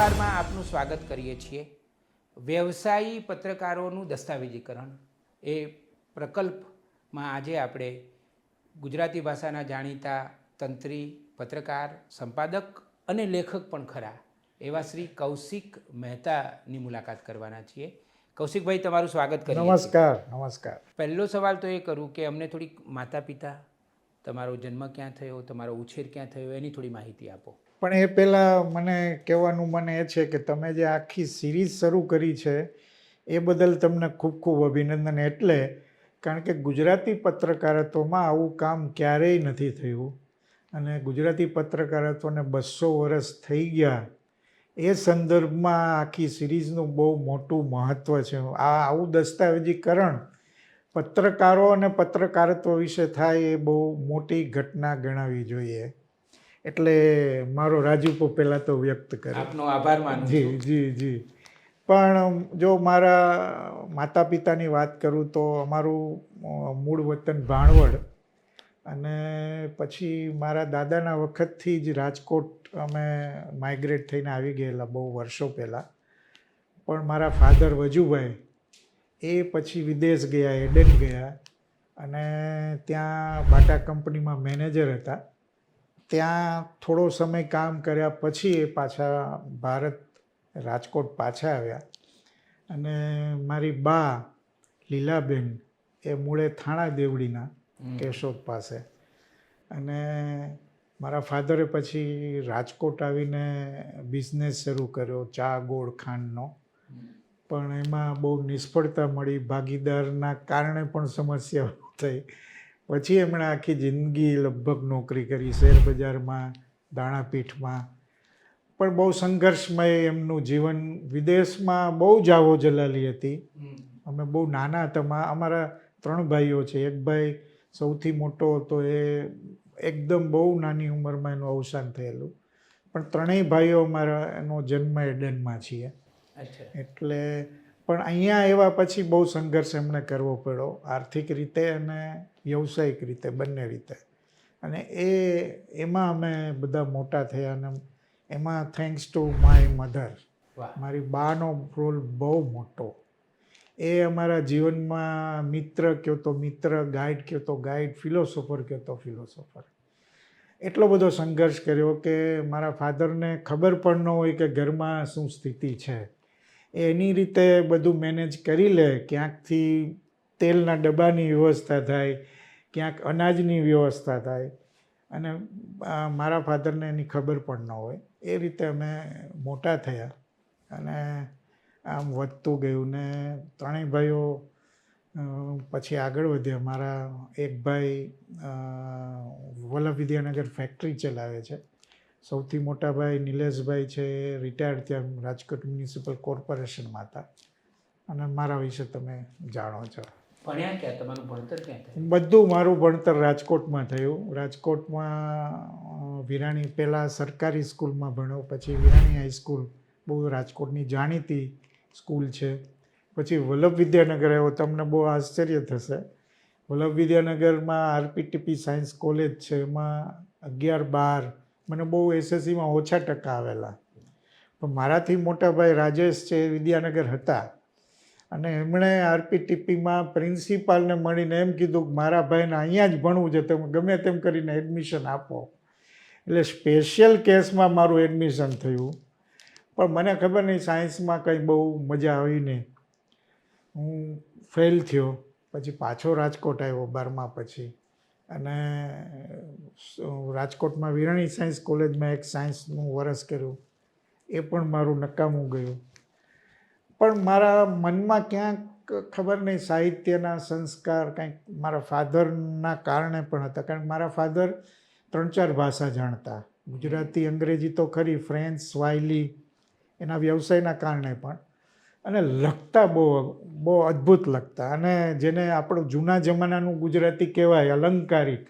સવારમાં આપનું સ્વાગત કરીએ છીએ. વ્યવસાયી પત્રકારોનું દસ્તાવેજીકરણ એ પ્રકલ્પમાં આજે આપણે ગુજરાતી ભાષાના જાણીતા તંત્રી, પત્રકાર, સંપાદક અને લેખક પણ ખરા એવા શ્રી કૌશિક મહેતાની મુલાકાત કરવાના છીએ. કૌશિકભાઈ, તમારું સ્વાગત કરીએ છીએ. નમસ્કાર. નમસ્કાર. પહેલો સવાલ તો એ કરું કે અમને થોડીક માતા પિતા, તમારો જન્મ ક્યાં થયો, તમારો ઉછેર ક્યાં થયો, એની થોડી માહિતી આપો. પણ એ પહેલાં મને કહેવાનું મને એ છે કે તમે જે આખી સિરીઝ શરૂ કરી છે એ બદલ તમને ખૂબ ખૂબ અભિનંદન. એટલે કારણ કે ગુજરાતી પત્રકારત્વમાં આવું કામ ક્યારેય નથી થયું અને ગુજરાતી પત્રકારત્વને 200 વર્ષ થઈ ગયા એ સંદર્ભમાં આખી સિરીઝનું બહુ મોટું મહત્ત્વ છે. આવું દસ્તાવેજીકરણ પત્રકારો અને પત્રકારત્વ વિશે થાય એ બહુ મોટી ઘટના ગણાવી જોઈએ. એટલે મારો રાજીપો પહેલાં તો વ્યક્ત કરે. આપનો આભાર માનું છું. જી. પણ જો મારા માતા પિતાની વાત કરું તો અમારું મૂળ વતન ભાણવડ અને પછી મારા દાદાના વખતથી જ રાજકોટ અમે માઇગ્રેટ થઈને આવી ગયેલા બહુ વર્ષો પહેલાં. પણ મારા ફાધર વજુભાઈ એ પછી વિદેશ ગયા, એડન ગયા અને ત્યાં બાટા કંપનીમાં મેનેજર હતા. ત્યાં થોડો સમય કામ કર્યા પછી એ પાછા ભારત રાજકોટ પાછા આવ્યા અને મારી બા લીલાબેન એ મૂળે થાણા દેવડીના કેશોદ પાસે અને મારા ફાધરે પછી રાજકોટ આવીને બિઝનેસ શરૂ કર્યો ચા ગોળ ખાંડનો. પણ એમાં બહુ નિષ્ફળતા મળી, ભાગીદારના કારણે પણ સમસ્યાઓ થઈ. પછી એમણે આખી જિંદગી લગભગ નોકરી કરી શેર બજારમાં, દાણાપીઠમાં. પણ બહુ સંઘર્ષમય એમનું જીવન. વિદેશમાં બહુ જાવો જલાલી હતી. અમે બહુ નાના હતા. અમારા 3 ભાઈઓ છે. એક ભાઈ સૌથી મોટો હતો, એ એકદમ બહુ નાની ઉંમરમાં એનું અવસાન થયેલું. પણ 3 ભાઈઓ અમારા એનો જન્મ એડનમાં છીએ. એટલે પણ અહીંયા આવ્યા પછી બહુ સંઘર્ષ એમને કરવો પડ્યો, આર્થિક રીતે અને વ્યવસાયિક રીતે, બંને રીતે. અને એમાં અમે બધા મોટા થયા અને એમાં થેન્ક્સ ટુ માય મધર, મારી બાનો રોલ બહુ મોટો. એ અમારા જીવનમાં મિત્ર કહો તો મિત્ર, ગાઈડ કહો તો ગાઈડ, ફિલોસોફર કહો તો ફિલોસોફર. એટલો બધો સંઘર્ષ કર્યો કે મારા ફાધરને ખબર પણ ન હોય કે ઘરમાં શું સ્થિતિ છે. એની રીતે બધું મેનેજ કરી લે. ક્યાંકથી તેલના ડબ્બાની વ્યવસ્થા થાય, ક્યાંક અનાજની વ્યવસ્થા થાય અને મારા ફાધરને એની ખબર પણ ન હોય. એ રીતે અમે મોટા થયા અને આમ વધતું ગયું ને 3 ભાઈઓ પછી આગળ વધ્યા. મારા એક ભાઈ વલ્લભ વિદ્યાનગર ફેક્ટરી ચલાવે છે. સૌથી મોટા ભાઈ નિલેશભાઈ છે, એ રિટાયર્ડ ત્યાં રાજકોટ મ્યુનિસિપલ કોર્પોરેશનમાં હતા. અને મારા વિશે તમે જાણો છો. ભણ્યા ક્યાં? તમારું ભણતર ક્યાં થયું? બધું મારું ભણતર રાજકોટમાં થયું. રાજકોટમાં વિરાણી, પહેલાં સરકારી સ્કૂલમાં ભણ્યો, પછી વિરાણી હાઈસ્કૂલ બહુ રાજકોટની જાણીતી સ્કૂલ છે. પછી વલ્લભ વિદ્યાનગર આવ્યો. તમને બહુ આશ્ચર્ય થશે, વલ્લભ વિદ્યાનગરમાં આરપીટીપી સાયન્સ કોલેજ છે. એમાં 11-12 મને બહુ એસએસસીમાં ઓછા ટકા આવેલા. પણ મારાથી મોટા ભાઈ રાજેશ છે, વિદ્યાનગર હતા અને એમણે આરપીટીપીમાં પ્રિન્સિપાલને મળીને એમ કીધું કે મારા ભાઈને અહીંયા જ ભણવું છે, તમે ગમે તેમ કરીને એડમિશન આપો. એટલે સ્પેશિયલ કેસમાં મારું એડમિશન થયું. પણ મને ખબર નહીં, સાયન્સમાં કંઈ બહુ મજા આવી નહીં. હું ફેલ થયો. પછી પાછો રાજકોટ આવ્યો 12મા પછી અને રાજકોટમાં વિરાણી સાયન્સ કોલેજમાં એક સાયન્સનું વરસ કર્યું. એ પણ મારું નકામું ગયું. પણ મારા મનમાં ક્યાંક ખબર નહીં, સાહિત્યના સંસ્કાર કંઈક મારા ફાધરના કારણે પણ હતા. કારણ કે મારા ફાધર 3-4 ભાષા જાણતા. ગુજરાતી, અંગ્રેજી તો ખરી, ફ્રેન્ચ, સ્વાહિલી, એના વ્યવસાયના કારણે પણ. અને લખતા બહુ અદ્ભુત લખતા. અને જેને આપણું જૂના જમાનાનું ગુજરાતી કહેવાય, અલંકારિક,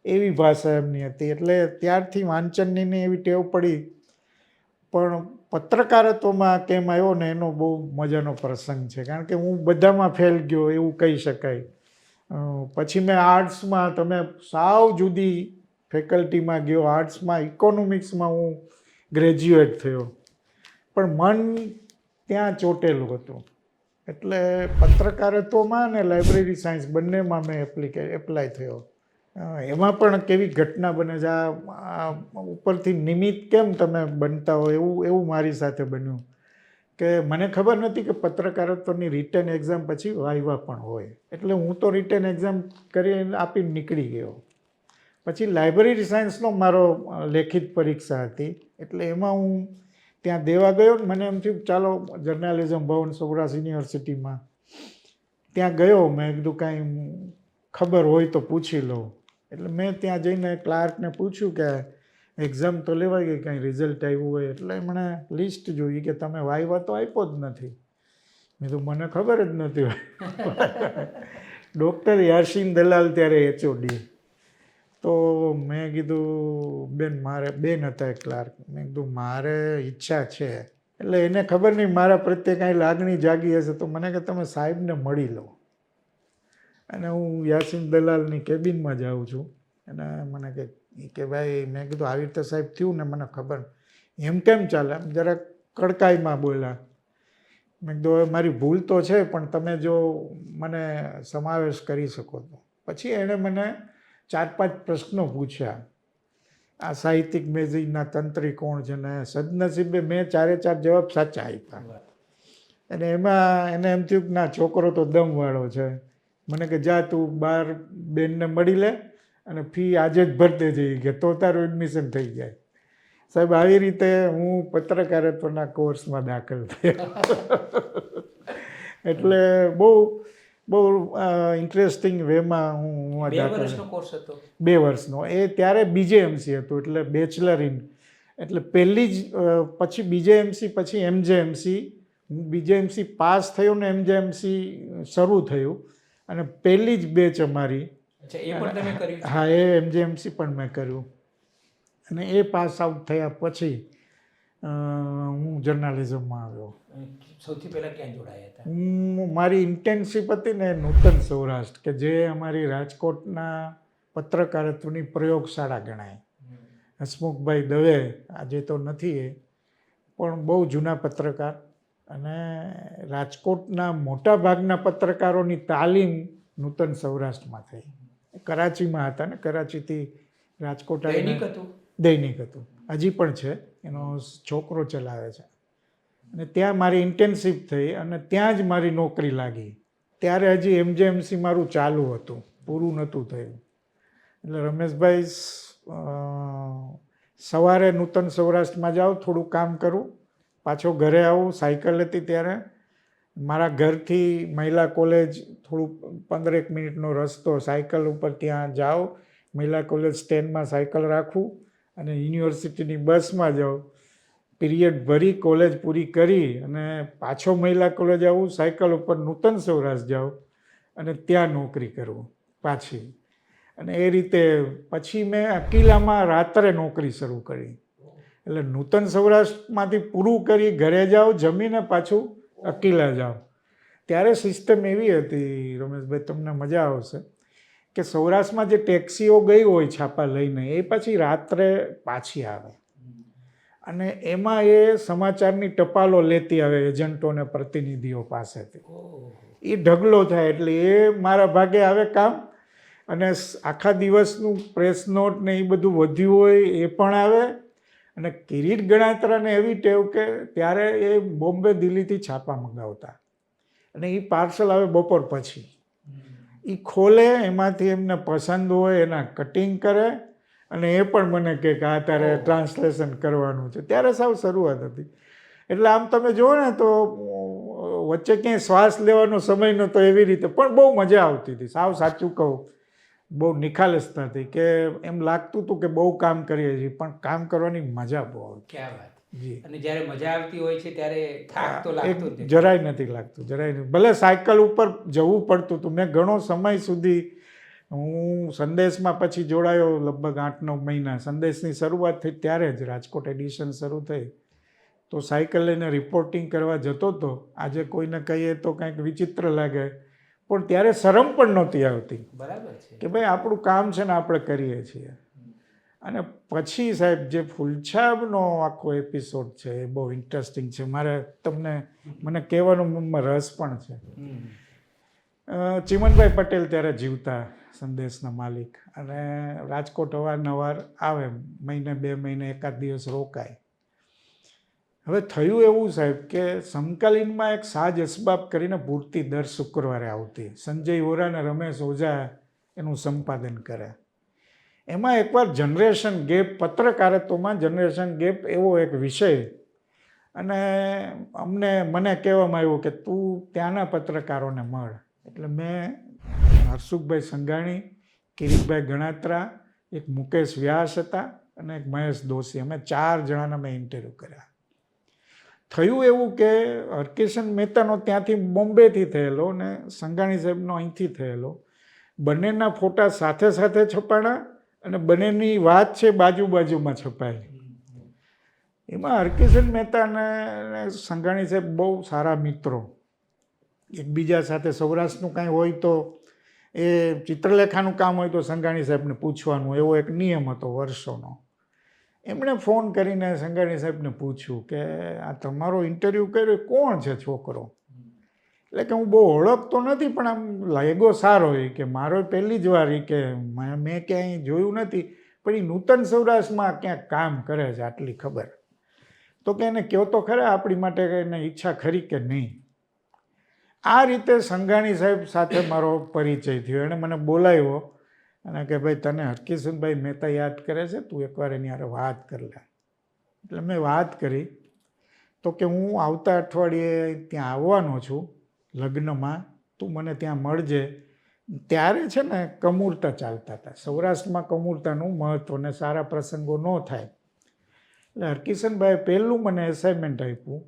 એવી ભાષા એમની હતી. એટલે ત્યારથી વાંચનની એવી ટેવ પડી. પણ પત્રકારત્વમાં કેમ આવ્યો ને, એનો બહુ મજાનો પ્રસંગ છે. કારણ કે હું બધામાં ફેલ ગયો એવું કહી શકાય. પછી મેં આર્ટ્સમાં, તમે સાવ જુદી ફેકલ્ટીમાં ગયો. આર્ટ્સમાં ઇકોનોમિક્સમાં હું ગ્રેજ્યુએટ થયો પણ મન ત્યાં ચોટેલું હતું. એટલે પત્રકારત્વમાં ને લાઇબ્રેરી સાયન્સ બંનેમાં મેં એપ્લાય થયો. એમાં પણ કેવી ઘટના બને છે, આ ઉપરથી નિમિત્ત કેમ તમે બનતા હો એવું મારી સાથે બન્યું કે મને ખબર નથી કે પત્રકારત્વની રિટન એક્ઝામ પછી વાઇવા પણ હોય. એટલે હું તો રિટન એક્ઝામ કરી આપીને નીકળી ગયો. પછી લાઇબ્રેરી સાયન્સનો મારો લેખિત પરીક્ષા હતી, એટલે એમાં હું ત્યાં દેવા ગયો ને મને એમ થયું ચાલો જર્નાલિઝમ ભવન સૌરાષ્ટ્ર યુનિવર્સિટીમાં ત્યાં ગયો. મેં કીધું કાંઈ ખબર હોય તો પૂછી લઉં. એટલે મેં ત્યાં જઈને ક્લાર્કને પૂછ્યું કે એક્ઝામ તો લેવાઈ ગઈ, કાંઈ રિઝલ્ટ આવ્યું હોય. એટલે એમણે લિસ્ટ જોઈ કે તમે વાઇવા તો આપ્યો જ નથી. મેં કીધું મને ખબર જ નથી. ડૉક્ટર યાસીન દલાલ ત્યારે HOD. તો મેં કીધું બેન હતા ક્લાર્ક. મેં કીધું મારે ઈચ્છા છે. એટલે એને ખબર નહીં મારા પ્રત્યે કાંઈ લાગણી જાગી હશે, તો મને કે તમે સાહેબને મળી લો. અને હું યાસીન દલાલની કેબિનમાં જાઉં છું અને મને કે ભાઈ, મેં કીધું આવી રીતે સાહેબ થયું ને મને ખબર, એમ કેમ ચાલે? જરાક કડકાઈમાં બોલ્યા. મેં કીધું હવે મારી ભૂલ તો છે, પણ તમે જો મને સમાવેશ કરી શકો તો. પછી એણે મને 4-5 પ્રશ્નો પૂછ્યા. આ સાહિત્યિક મેગઝીનના તંત્રી કોણ છે ને સદનસીબે મેં 4 જવાબ સાચા આપ્યા. અને એમાં એને એમ થયું કે ના છોકરો તો દમવાળો છે. મને કે જા તું બહાર બેનને મળી લે અને ફી આજે જ ભરી દેજે કે તો તારું એડમિશન થઈ જાય. સાહેબ આવી રીતે હું પત્રકારત્વના કોર્સમાં દાખલ થયો. એટલે બહુ ઇન્ટરેસ્ટિંગ વેમાં હું દાખલ. 2 વર્ષનો કોર્સ હતો? 2 વર્ષનો. એ ત્યારે BJMC હતું, એટલે બેચલર ઇન. એટલે પહેલી જ પછી BJMC પછી MJMC. હું BJMC પાસ થયો ને MJMC શરૂ થયું અને પહેલી જ બેચ અમારી. અચ્છા, એ પણ તમે કર્યું? હા, એ MJMC પણ મેં કર્યું. અને એ પાસ આઉટ થયા પછી હું જર્નાલિઝમમાં આવ્યો. સૌથી પહેલાં ક્યાં જોડાયા હતા? હું મારી ઇન્ટર્નશીપ હતી ને નૂતન સૌરાષ્ટ્ર, કે જે અમારી રાજકોટના પત્રકારત્વની પ્રયોગશાળા ગણાય. હસમુખભાઈ દવે આજે તો નથી એ, પણ બહુ જૂના પત્રકાર. અને રાજકોટના મોટા ભાગના પત્રકારોની તાલીમ નૂતન સૌરાષ્ટ્રમાં થઈ. કરાચીમાં હતા ને, કરાચીથી રાજકોટ દૈનિક હતું? દૈનિક હતું, હજી પણ છે, એનો છોકરો ચલાવે છે. અને ત્યાં મારી ઇન્ટર્નશીપ થઈ અને ત્યાં જ મારી નોકરી લાગી. ત્યારે હજી MJMC મારું ચાલુ હતું, પૂરું નહોતું થયું. એટલે રમેશભાઈ સવારે નૂતન સૌરાષ્ટ્રમાં જાઉં, થોડું કામ કરું, પાછો ઘરે આવું. સાયકલ હતી ત્યારે. મારા ઘરથી મહિલા કોલેજ થોડું 15 મિનિટનો રસ્તો, સાયકલ ઉપર ત્યાં જાઉં. મહિલા કોલેજ સ્ટેન્ડમાં સાયકલ રાખું અને યુનિવર્સિટીની બસમાં જાઉં. પીરિયડ ભરી કોલેજ પૂરી કરી અને પાછો મહિલા કોલેજ આવું, સાયકલ ઉપર નૂતન સૌરાષ્ટ્ર જાઉં અને ત્યાં નોકરી કરું પાછી. અને એ રીતે પછી મેં અકીલામાં રાત્રે નોકરી શરૂ કરી. એટલે નૂતન સૌરાષ્ટ્રમાંથી પૂરું કરી ઘરે જાઓ, જમીને પાછું અકીલા જાઓ. ત્યારે સિસ્ટમ એવી હતી રમેશભાઈ, તમને મજા આવશે, કે સૌરાષ્ટ્રમાં જે ટેક્સીઓ ગઈ હોય છાપા લઈને, એ પછી રાત્રે પાછી આવે. અને એમાં એ સમાચારની ટપાલો લેતી આવે એજન્ટોને પ્રતિનિધિઓ પાસેથી. એ ઢગલો થાય, એટલે એ મારા ભાગે આવે કામ. અને આખા દિવસનું પ્રેસ નોટ ને એ બધું વધ્યું હોય એ પણ આવે. અને કિરીટ ગણાત્રાને એવી ટેવ કે ત્યારે એ બોમ્બે દિલ્હીથી છાપા મંગાવતા અને એ પાર્સલ આવે બપોર પછી. એ ખોલે, એમાંથી એમને પસંદ હોય એના કટિંગ કરે અને એ પણ મને કહે કે આ તારે ટ્રાન્સલેશન કરવાનું છે. ત્યારે સાવ શરૂઆત હતી. એટલે આમ તમે જુઓ ને તો વચ્ચે ક્યાંય શ્વાસ લેવાનો સમય નહોતો, એવી રીતે. પણ બહુ મજા આવતી હતી, સાવ સાચું કહું. બહુ નિખાલસતા હતી કે એમ લાગતું હતું કે બહુ કામ કરીએ છીએ, પણ કામ કરવાની મજા બહુ આવતી. ક્યાં વાત! જી. અને જ્યારે મજા આવતી હોય છે ત્યારે થાક તો લાગતો જ નથી. જરાય નથી લાગતું, જરાય નહીં. ભલે સાયકલ ઉપર જવું પડતું હતું. મેં ઘણો સમય સુધી, હું સંદેશમાં પછી જોડાયો લગભગ 8-9 મહિના. સંદેશની શરૂઆત થઈ ત્યારે જ, રાજકોટ એડિશન શરૂ થઈ તો સાયકલ લઈને રિપોર્ટિંગ કરવા જતો હતો. આજે કોઈને કહીએ તો કંઈક વિચિત્ર લાગે, પણ ત્યારે શરમ પણ નહોતી આવતી. બરાબર છે કે ભાઈ આપણું કામ છે ને આપણે કરીએ છીએ. અને પછી સાહેબ જે ફૂલછાબનો આખો એપિસોડ છે એ બહુ ઇન્ટરેસ્ટિંગ છે. મને કહેવાનો રસ પણ છે. ચિમનભાઈ પટેલ ત્યારે જીવતા, સંદેશના માલિક, અને રાજકોટ અવારનવાર આવે, મહિને 2 મહિને એકાદ દિવસ રોકાય. હવે થયું એવું સાહેબ કે સમકાલીનમાં એક સાજ અસબાબ કરીને પૂર્તિ દર શુક્રવારે આવતી. સંજય વોરા અને રમેશ ઓઝા એનું સંપાદન કરે. એમાં એકવાર જનરેશન ગેપ, પત્રકારત્વમાં જનરેશન ગેપ એવો એક વિષય, અને મને કહેવામાં આવ્યું કે તું ત્યાંના પત્રકારોને મળ. એટલે મેં હરસુખભાઈ સંઘાણી, કિરીટભાઈ ગણાત્રા, એક મુકેશ વ્યાસ હતા અને એક મહેશ દોશી, અમે 4 જણાના મેં ઇન્ટરવ્યૂ કર્યા. થયું એવું કે હરકિશન મહેતાનો ત્યાંથી બોમ્બેથી થયેલો અને સંઘાણી સાહેબનો અહીંથી થયેલો, બંનેના ફોટા સાથે સાથે છપાણા અને બંનેની વાત છે બાજુમાં છપાયેલી. એમાં હરકિશન મહેતા અને સંઘાણી સાહેબ બહુ સારા મિત્રો, એકબીજા સાથે સૌરાષ્ટ્રનું કાંઈ હોય તો એ ચિત્રલેખાનું કામ હોય તો સંઘાણી સાહેબને પૂછવાનું, એવો એક નિયમ હતો વર્ષોનો. એમણે ફોન કરીને સંઘાણી સાહેબને પૂછ્યું કે આ તમારો ઇન્ટરવ્યૂ કર્યો, કોણ છે છોકરો? એટલે કે હું બહુ ઓળખતો નથી પણ આમ લાગ્યો સારો, એ કે મારો પહેલી જ વાર, એ કે મેં ક્યાંય જોયું નથી પણ એ નૂતન સૌરાષ્ટ્રમાં ક્યાંક કામ કરે છે, આટલી ખબર. તો કે એને કહો તો ખરા આપણી માટે એને ઈચ્છા ખરી કે નહીં. આ રીતે સંઘાણી સાહેબ સાથે મારો પરિચય થયો. એણે મને બોલાવ્યો અને કે ભાઈ તને હરકિશનભાઈ મહેતા યાદ કરે છે, તું એકવાર એની હારે વાત કરી લે. એટલે મેં વાત કરી તો કે હું આવતા અઠવાડિયે ત્યાં આવવાનો છું લગ્નમાં, તું મને ત્યાં મળજે. ત્યારે છે ને કમૂરતા ચાલતા હતા સૌરાષ્ટ્રમાં, કમૂરતાનું મહત્વ ને સારા પ્રસંગો ન થાય. એટલે હરકિશનભાઈએ પહેલું મને એસાઇનમેન્ટ આપ્યું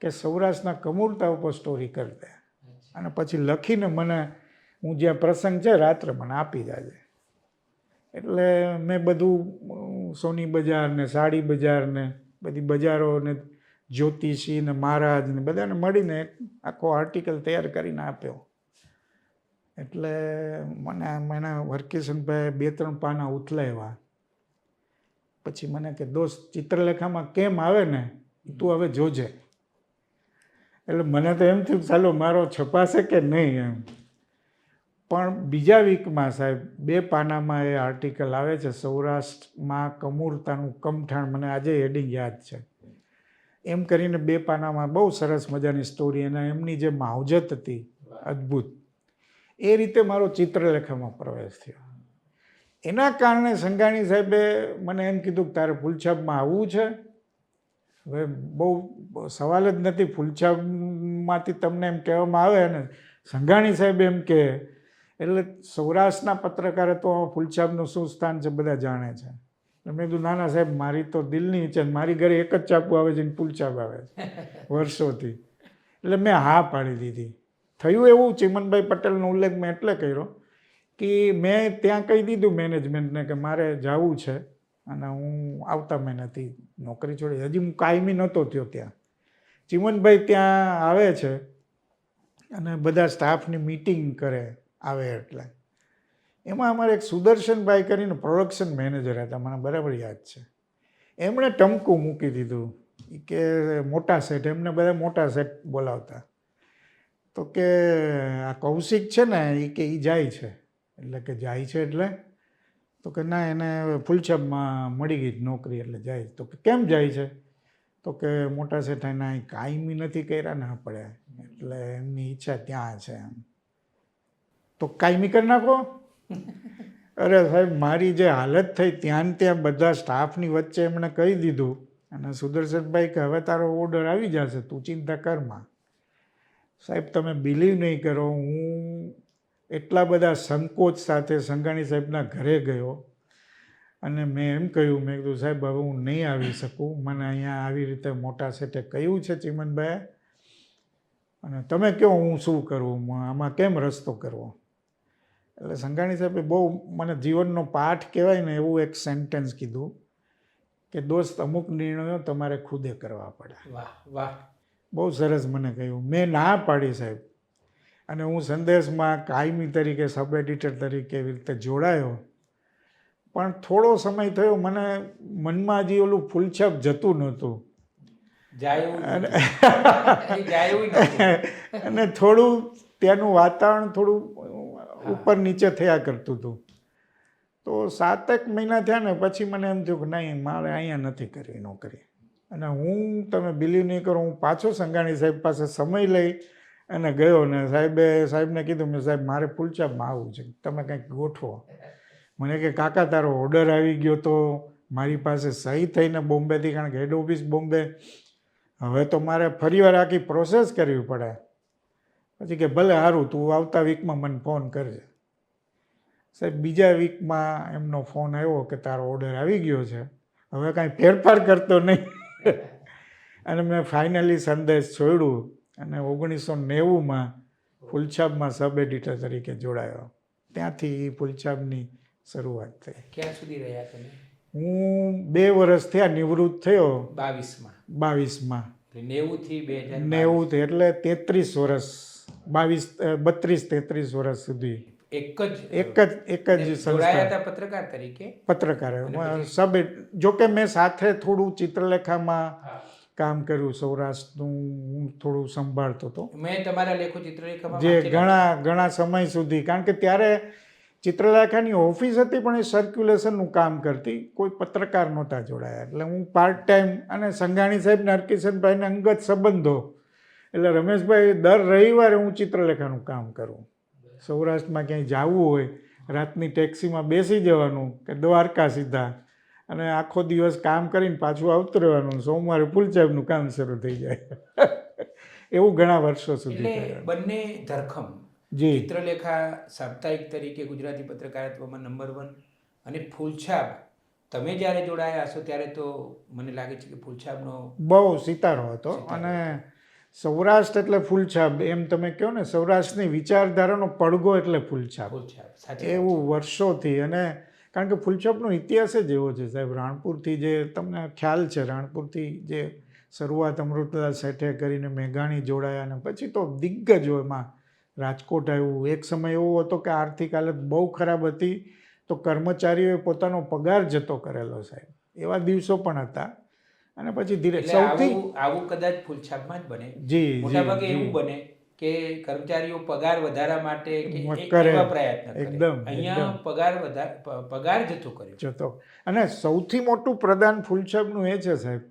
કે સૌરાષ્ટ્રના કમૂરતા ઉપર સ્ટોરી કરી દે અને પછી લખીને મને, હું જ્યાં પ્રસંગ છે રાત્રે મને આપી જાજે. એટલે મેં બધું સોની બજાર ને સાડી બજાર ને બધી બજારો ને જ્યોતિષી ને મહારાજ ને બધાને મળીને આખો આર્ટિકલ તૈયાર કરીને આપ્યો. એટલે મને હરકિશનભાઈ 2-3 પાના ઉથલાવ્યા. પછી મને કે દોસ્ત ચિત્રલેખામાં કેમ આવે ને તું હવે જોજે. એટલે મને તો એમ થયું ચાલો મારો છપાશે કે નહીં એમ. પણ બીજા વીકમાં સાહેબ 2 પાનામાં એ આર્ટિકલ આવે છે, સૌરાષ્ટ્રમાં કમૂરતાનું કમઠાણ. મને આજે હેડિંગ યાદ છે. એમ કરીને 2 પાનામાં બહુ સરસ મજાની સ્ટોરી, અને એમની જે માવજત હતી અદ્ભુત. એ રીતે મારો ચિત્રલેખામાં પ્રવેશ થયો. એના કારણે સંઘાણી સાહેબે મને એમ કીધું કે તારે ફૂલછાપમાં આવવું છે. હવે બહુ સવાલ જ નથી, ફૂલછાપમાંથી તમને એમ કહેવામાં આવે ને સંઘાણી સાહેબ એમ કે, એટલે સૌરાષ્ટ્રના પત્રકારત્વમાં ફૂલછાપનું શું સ્થાન છે બધા જાણે છે. મેં કીધું નાના સાહેબ મારી તો દિલની ઈચ્છા, મારી ઘરે એક જ ચાપુ આવે છે ને ફૂલછાપ આવે છે વર્ષોથી. એટલે મેં હા પાડી દીધી. થયું એવું, ચિમનભાઈ પટેલનો ઉલ્લેખ મેં એટલે કર્યો કે મેં ત્યાં કહી દીધું મેનેજમેન્ટને કે મારે જવું છે અને હું આવતા મહિનાથી નોકરી છોડી. હજી હું કાયમી નહોતો થયો ત્યાં. ચિમનભાઈ ત્યાં આવે છે અને બધા સ્ટાફની મિટિંગ કરે આવે. એટલે એમાં અમારે એક સુદર્શનભાઈ કરીને પ્રોડક્શન મેનેજર હતા, મને બરાબર યાદ છે. એમણે ટમકું મૂકી દીધું કે મોટા સેટ, એમને બધા મોટા સેટ બોલાવતા. તો કે આ કૌશિક છે ને એ કે એ જાય છે. એટલે કે જાય છે એટલે? તો કે ના એને ફૂલછાપમાં મળી ગઈ નોકરી એટલે જાય. તો કે કેમ જાય છે? તો કે મોટા સેટ એના કાયમી નથી કર્યા ના પડે એટલે એમની ઈચ્છા ત્યાં છે એમ. તો કાયમી કરી નાખો. અરે સાહેબ મારી જે હાલત થઈ ત્યાં બધા સ્ટાફની વચ્ચે એમણે કહી દીધું, અને સુદર્શનભાઈ કે હવે તારો ઓર્ડર આવી જશે, તું ચિંતા કરમાં. સાહેબ તમે બિલીવ નહીં કરો, હું એટલા બધા સંકોચ સાથે સંઘાણી સાહેબના ઘરે ગયો અને મેં એમ કહ્યું, મેં કીધું સાહેબ હવે હું નહીં આવી શકું, મને અહીંયા આવી રીતે મોટા સેટે કહ્યું છે ચિમનભાઈ, અને તમે કહો હું શું કરું, આમાં કેમ રસ્તો કરવો. એટલે સંઘાણી સાહેબે બહુ મને જીવનનો પાઠ કહેવાય ને એવું એક સેન્ટેન્સ કીધું કે દોસ્ત અમુક નિર્ણયો તમારે ખુદે કરવા પડે. વાહ વાહ, બહુ સરસ મને કહ્યું. મેં ના પાડી સાહેબ, અને હું સંદેશમાં કાયમી તરીકે સબ એડિટર તરીકે એવી રીતે જોડાયો. પણ થોડો સમય થયો મને મનમાં હજી ઓલું ફૂલછાપ જતું નહોતું જાય એવું નથી. જાય એવું નથી. અને થોડું ત્યાંનું વાતાવરણ થોડું ઉપર નીચે થયા કરતું હતું. તો 7 મહિના થયા ને પછી મને એમ થયું કે નહીં, મારે અહીંયા નથી કરવી નોકરી. અને હું, તમે બિલીવ નહીં કરો, હું પાછો સંઘાણી સાહેબ પાસે સમય લઈ અને ગયો ને સાહેબને કીધું, મેં સાહેબ મારે ફૂલછાપમાં આવવું છે, તમે કંઈક ગોઠવો. મને કે કાકા તારો ઓર્ડર આવી ગયો તો મારી પાસે સહી થઈને બોમ્બેથી, કારણ કે હેડ ઓફિસ બોમ્બે, હવે તો મારે ફરીવાર આખી પ્રોસેસ કરવી પડે. પછી કે ભલે સારું, તું આવતા વીકમાં મને ફોન કરજે. સાહેબ બીજા વીકમાં એમનો ફોન આવ્યો કે તારો ઓર્ડર આવી ગયો છે, હવે કાંઈ ફેરફાર કરતો નહીં. અને મેં ફાઇનલી સંદેશ છોડ્યું અને 1990માં ફૂલછાપમાં સબ એડિટર તરીકે જોડાયો. ત્યાંથી ફૂલછાપની શરૂઆત થઈ. ક્યાં સુધી રહ્યા તમે? હું 2 વર્ષ થયા, નિવૃત્ત થયો 22માં. 90 થી 2000. 90 એટલે 33 વર્ષ, 32-33 વર્ષ સુધી એક જ સંસ્થા. પત્રકાર તરીકે. પત્રકાર સબ. જોકે મેં સાથે થોડું ચિત્રલેખામાં કામ કર્યું, સૌરાષ્ટ્રનું હું થોડું સંભાળતો હતો. મેં તમારા લેખો ચિત્રલેખામાં જે ઘણા સમય સુધી, કારણ કે ત્યારે ચિત્રલેખાની ઓફિસ હતી પણ એ સર્ક્યુલેશનનું કામ કરતી, કોઈ પત્રકાર નહોતા જોડાયા. એટલે હું પાર્ટ ટાઈમ, અને સંઘાણી સાહેબ ને હરકિશનભાઈને અંગત સંબંધો, એટલે રમેશભાઈ દર રવિવારે હું ચિત્રલેખાનું કામ કરું. સૌરાષ્ટ્રમાં ક્યાંય જવું હોય, રાતની ટેક્સીમાં બેસી જવાનું કે દ્વારકા સીધા, અને આખો દિવસ કામ કરીને પાછું આવતું રહેવાનું. સોમવારે ફૂલછાપનું કામ શરૂ થઈ જાય. એવું ઘણા વર્ષો સુધી. એટલે બંને ધરખમ. જી. ચિત્રલેખા સાપ્તાહિક તરીકે ગુજરાતી પત્રકારત્વમાં નંબર 1, અને ફૂલછાપ તમે જ્યારે જોડાયા હશો ત્યારે તો મને લાગે છે કે ફૂલછાપનો બહુ સિતારો હતો. અને સૌરાષ્ટ્ર એટલે ફૂલછાપ, એમ તમે કહો ને, સૌરાષ્ટ્રની વિચારધારાનો પડઘો એટલે ફૂલછાપ. એવું વર્ષોથી. અને કારણ કે ફૂલછાપનો ઇતિહાસ જ એવો છે સાહેબ. રાણપુરથી, જે તમને ખ્યાલ છે, રાણપુરથી જે શરૂઆત અમૃતલાલ શેઠે કરીને મેઘાણી જોડાયા, અને પછી તો દિગ્ગજોમાં રાજકોટ આવ્યું. એક સમય એવો હતો કે આર્થિક હાલત બહુ ખરાબ હતી, તો કર્મચારીઓએ પોતાનો પગાર જતો કરેલો સાહેબ. એવા દિવસો પણ હતા. અને પછી ધીરે સૌથી આવું કદાચ ફૂલછાપમાં જ બને. જી, મોટાભાગે એવું બને કે કર્મચારીઓ પગાર વધારા માટે કરે, પ્રયત્ન કરે. એકદમ. અહીંયા પગાર જતો. અને સૌથી મોટું પ્રદાન ફૂલછાપનું એ છે સાહેબ,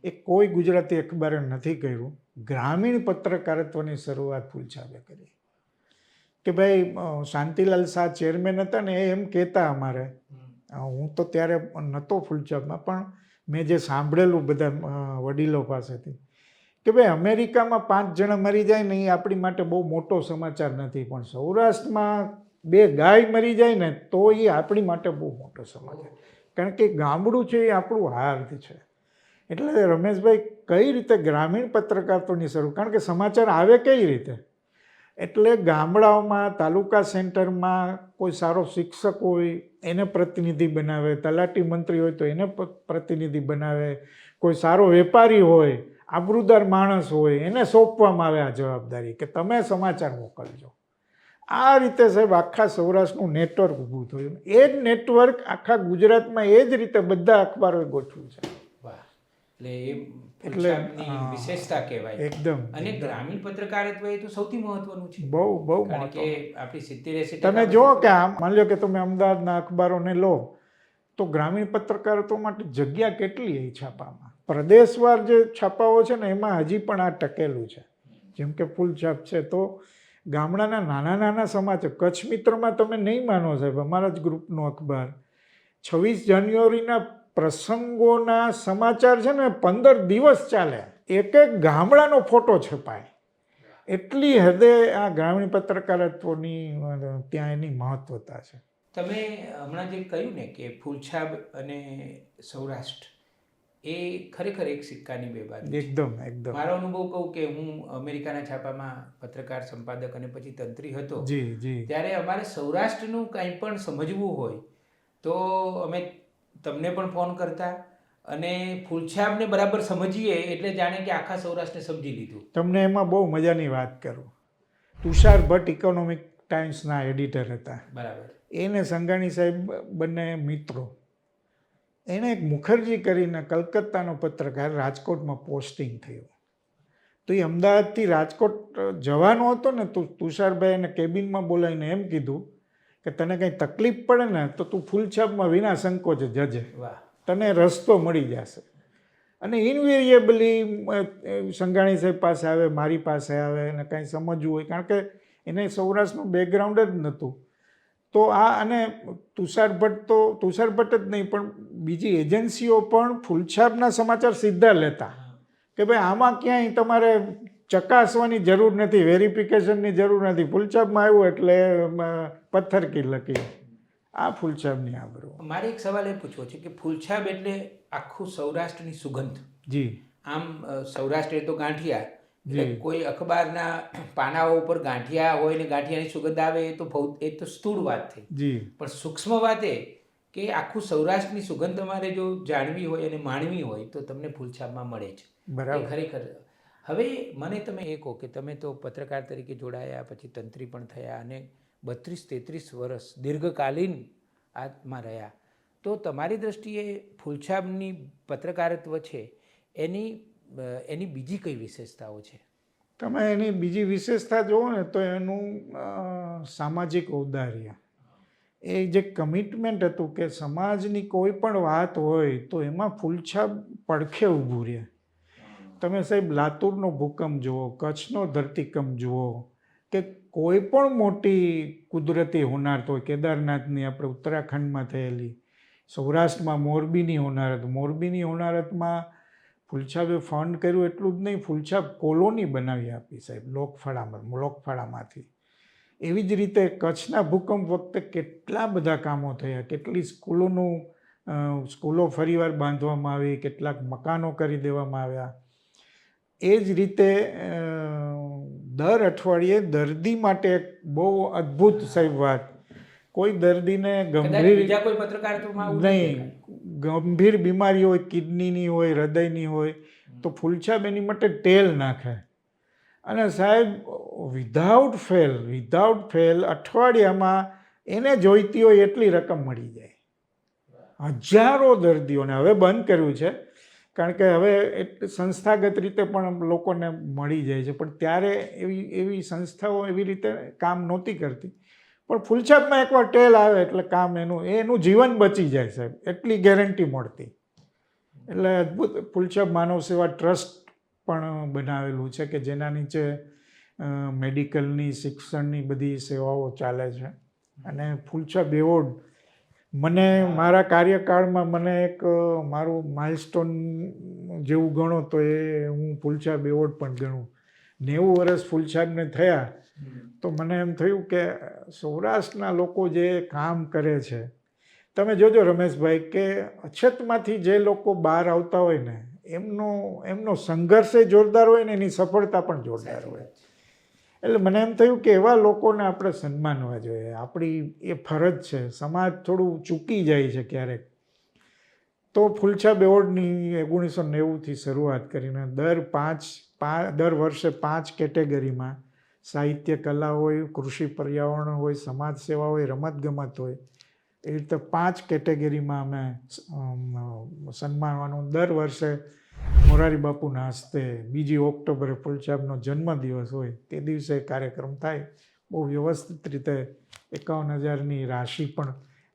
એ કોઈ ગુજરાતી અખબારે નથી કર્યું. ગ્રામીણ પત્રકારત્વની શરૂઆત ફૂલછાપે કરી. કે ભાઈ શાંતિલાલ શાહ ચેરમેન હતા ને, એ એમ કહેતા અમારે, હું તો ત્યારે નહોતો ફૂલછાપમાં, પણ મેં જે સાંભળેલું બધા વડીલો પાસેથી, કે ભાઈ અમેરિકામાં 5 જણા મરી જાય ને એ આપણી માટે બહુ મોટો સમાચાર નથી, પણ સૌરાષ્ટ્રમાં 2 ગાય મરી જાય ને તો એ આપણી માટે બહુ મોટો સમાચાર. કારણ કે ગામડું છે એ આપણું હાર્દ છે. એટલે રમેશભાઈ કઈ રીતે ગ્રામીણ પત્રકારત્વની શરૂ, કારણ કે સમાચાર આવે કઈ રીતે, એટલે ગામડાઓમાં, તાલુકા સેન્ટરમાં કોઈ સારો શિક્ષક હોય એને પ્રતિનિધિ બનાવે, તલાટી મંત્રી હોય તો એને પ્રતિનિધિ બનાવે, કોઈ સારો વેપારી હોય, આબરૂદાર માણસ હોય, એને સોંપવામાં આવે આ જવાબદારી કે તમે સમાચાર મોકલજો. આ રીતે સાહેબ આખા સૌરાષ્ટ્રનું નેટવર્ક ઊભું થયું. એ જ નેટવર્ક આખા ગુજરાતમાં એ જ રીતે બધા અખબારોએ ગોઠવ્યું છે. એટલે વિશેષતા કહેવાય. એકદમ. અને ગ્રામીણ પત્રકારત્વ એ તો સૌથી મહત્વનું છે. બહુ કારણ કે આપણી 70-80% તમે જુઓ કે આમ માની લો કે તમે અમદાવાદના અખબારોને લો તો ગ્રામીણ પત્રકારત્વ માટે જગ્યા કેટલી એ છાપામાં. પ્રદેશવાર જે છાપાઓ છે ને એમાં હજી પણ આ ટકેલું છે. જેમ કે ફૂલછાપ છે, તો ગામડાના નાના સમાચાર, કચ્છ મિત્રમાં તમે નહીં માનો સાહેબ, અમારા જ ગ્રુપનો અખબાર 26 જાન્યુઆરીના પ્રસંગોના સમાચાર છે ને 15 દિવસ ચાલે, એક ગામડાનો ફોટો છપાય. એટલી હદે આ ગ્રામીણ પત્રકારત્વની ત્યાં એની મહત્વતા છે. તમે હમણાં જે કહ્યું ને કે ફૂલછાપ અને સૌરાષ્ટ્ર એ ખરેખર એક સિક્કાની 2 બાજુ. એકદમ. મારો અનુભવ કહું કે હું અમેરિકાના છાપામાં પત્રકાર, સંપાદક અને પછી તંત્રી હતો. ત્યારે અમારે સૌરાષ્ટ્રનું કંઈ પણ સમજવું હોય તો અમે તમને પણ ફોન કરતા, અને ફૂલછાપને બરાબર સમજીએ એટલે જાણે કે આખા સૌરાષ્ટ્રને સમજી લીધું. તમને એમાં બહુ મજાની વાત કરું. તુષાર ભટ્ટ ઇકોનોમિક ટાઈમ્સના એડિટર હતા. બરાબર. એને સંઘાણી સાહેબ બંને મિત્રો. એને એક મુખર્જી કરીને કલકત્તાનો પત્રકાર રાજકોટમાં પોસ્ટિંગ થયું. તો એ અમદાવાદથી રાજકોટ જવાનો હતો ને, તો તુષારભાઈ એને કેબિનમાં બોલાવીને એમ કીધું કે તને કંઈ તકલીફ પડે ને તો તું ફૂલછાપમાં વિના સંકોચે જજે, તને રસ્તો મળી જશે. અને ઇનવેરિયેબલી સંઘાણી સાહેબ પાસે આવે, મારી પાસે આવે, અને કાંઈ સમજવું હોય, કારણ કે એને સૌરાષ્ટ્રનું બેકગ્રાઉન્ડ જ નહોતું. તો આ અને તુષાર ભટ્ટ જ નહીં પણ બીજી એજન્સીઓ પણ ફૂલછાપના સમાચાર સીધા લેતા કે ભાઈ આમાં ક્યાંય તમારે ચકાસવાની જરૂર નથી, વેરિફિકેશનની જરૂર નથી, ફૂલછાપમાં આવ્યું એટલે પથ્થર કી લકીર. આ ફૂલછાપની આબરૂ. મારે એક સવાલ એ પૂછવો છે કે ફૂલછાપ એટલે આખું સૌરાષ્ટ્રની સુગંધ. જી. આમ સૌરાષ્ટ્ર તો ગાંઠિયા, એટલે કોઈ અખબારના પાનાઓ ઉપર ગાંઠિયા હોય ને ગાંઠિયાની સુગંધ આવે એ તો સ્થૂળ વાત થઈ. જી. પણ સૂક્ષ્મ વાત એ કે આખું સૌરાષ્ટ્રની સુગંધ તમારે જો જાણવી હોય અને માણવી હોય તો તમને ફૂલછાપમાં મળે છે. બરાબર. ખરેખર. હવે મને તમે એ કહો કે તમે તો પત્રકાર તરીકે જોડાયા, પછી તંત્રી પણ થયા અને 32-33 વર્ષ દીર્ઘકાલીન આમાં રહ્યા, તો તમારી દ્રષ્ટિએ ફૂલછાપની પત્રકારત્વ છે એની બીજી કઈ વિશેષતાઓ છે? તમે એની બીજી વિશેષતા જુઓ ને તો એનું સામાજિક ઔદાર્ય, એ જે કમિટમેન્ટ હતું કે સમાજની કોઈ પણ વાત હોય તો એમાં ફૂલછાપ પડખે ઊભું રહે. તમે સાહેબ લાતુરનો ભૂકંપ જુઓ, કચ્છનો ધરતીકંપ જુઓ, કે કોઈ પણ મોટી કુદરતી હોનારત હોય, કેદારનાથની આપણે ઉત્તરાખંડમાં થયેલી, સૌરાષ્ટ્રમાં મોરબીની હોનારત, મોરબીની હોનારતમાં ફૂલછાપે ફંડ કર્યું એટલું જ નહીં, ફૂલછાપ કોલોની બનાવી આપી સાહેબ લોકફાળામાંથી. એવી જ રીતે કચ્છના ભૂકંપ વખતે કેટલા બધા કામો થયા, કેટલી સ્કૂલો ફરીવાર બાંધવામાં આવી, કેટલાક મકાનો કરી દેવામાં આવ્યા. એ જ રીતે દર અઠવાડિયે દર્દી માટે એક બહુ અદ્ભુત સાહેબ વાત, કોઈ દર્દીને ગંભીર બીમારી હોય, કિડનીની હોય, હૃદયની હોય, તો ફૂલછાપ એની માટે તેલ નાખે. અને સાહેબ વિધાઉટ ફેલ અઠવાડિયામાં એને જોઈતી હોય એટલી રકમ મળી જાય. હજારો દર્દીઓને હવે બંધ કર્યું છે, કારણ કે હવે સંસ્થાગત રીતે પણ લોકોને મળી જાય છે, પણ ત્યારે એવી સંસ્થાઓ એવી રીતે કામ નહોતી કરતી. પણ ફૂલછાપમાં એકવાર ટેલ આવે એટલે કામ એનું જીવન બચી જાય સાહેબ, એટલી ગેરંટી મળતી. એટલે અદ્ભુત ફૂલછાપ માનવ સેવા ટ્રસ્ટ પણ બનાવેલું છે કે જેના નીચે મેડિકલની, શિક્ષણની બધી સેવાઓ ચાલે છે. અને ફૂલછાપ એવોર્ડ મને મારા કાર્યકાળમાં મને એક મારું માઇલસ્ટોન જેવું ગણો તો એ હું ફૂલછાપ એવોર્ડ પણ ગણું. 90 વર્ષ ફૂલછાપને થયા તો મને એમ થયું કે સૌરાષ્ટ્રના લોકો જે કામ કરે છે, તમે જોજો રમેશભાઈ કે અછતમાંથી જે લોકો બહાર આવતા હોય ને એમનો સંઘર્ષ એ જોરદાર હોય ને એની સફળતા પણ જોરદાર હોય. એટલે મને એમ થયું કે એવા લોકોને આપણે સન્માનવા જોઈએ, આપણી એ ફરજ છે. સમાજ થોડું ચૂકી જાય છે ક્યારેક. તો ફૂલછાપ એવોર્ડની 1990થી શરૂઆત કરીને દર વર્ષે 5 કેટેગરીમાં સાહિત્ય, કલા હોય, કૃષિ પર્યાવરણ હોય, સમાજ સેવા હોય, રમતગમત હોય, એ રીતે 5 કેટેગરીમાં અમે સન્માનવાનું. દર વર્ષે મોરારી બાપુના હસ્તે 2 ઓક્ટોબરે ફૂલછાપનો જન્મદિવસ હોય તે દિવસે કાર્યક્રમ થાય. બહુ વ્યવસ્થિત રીતે 51,000ની રાશિ પણ,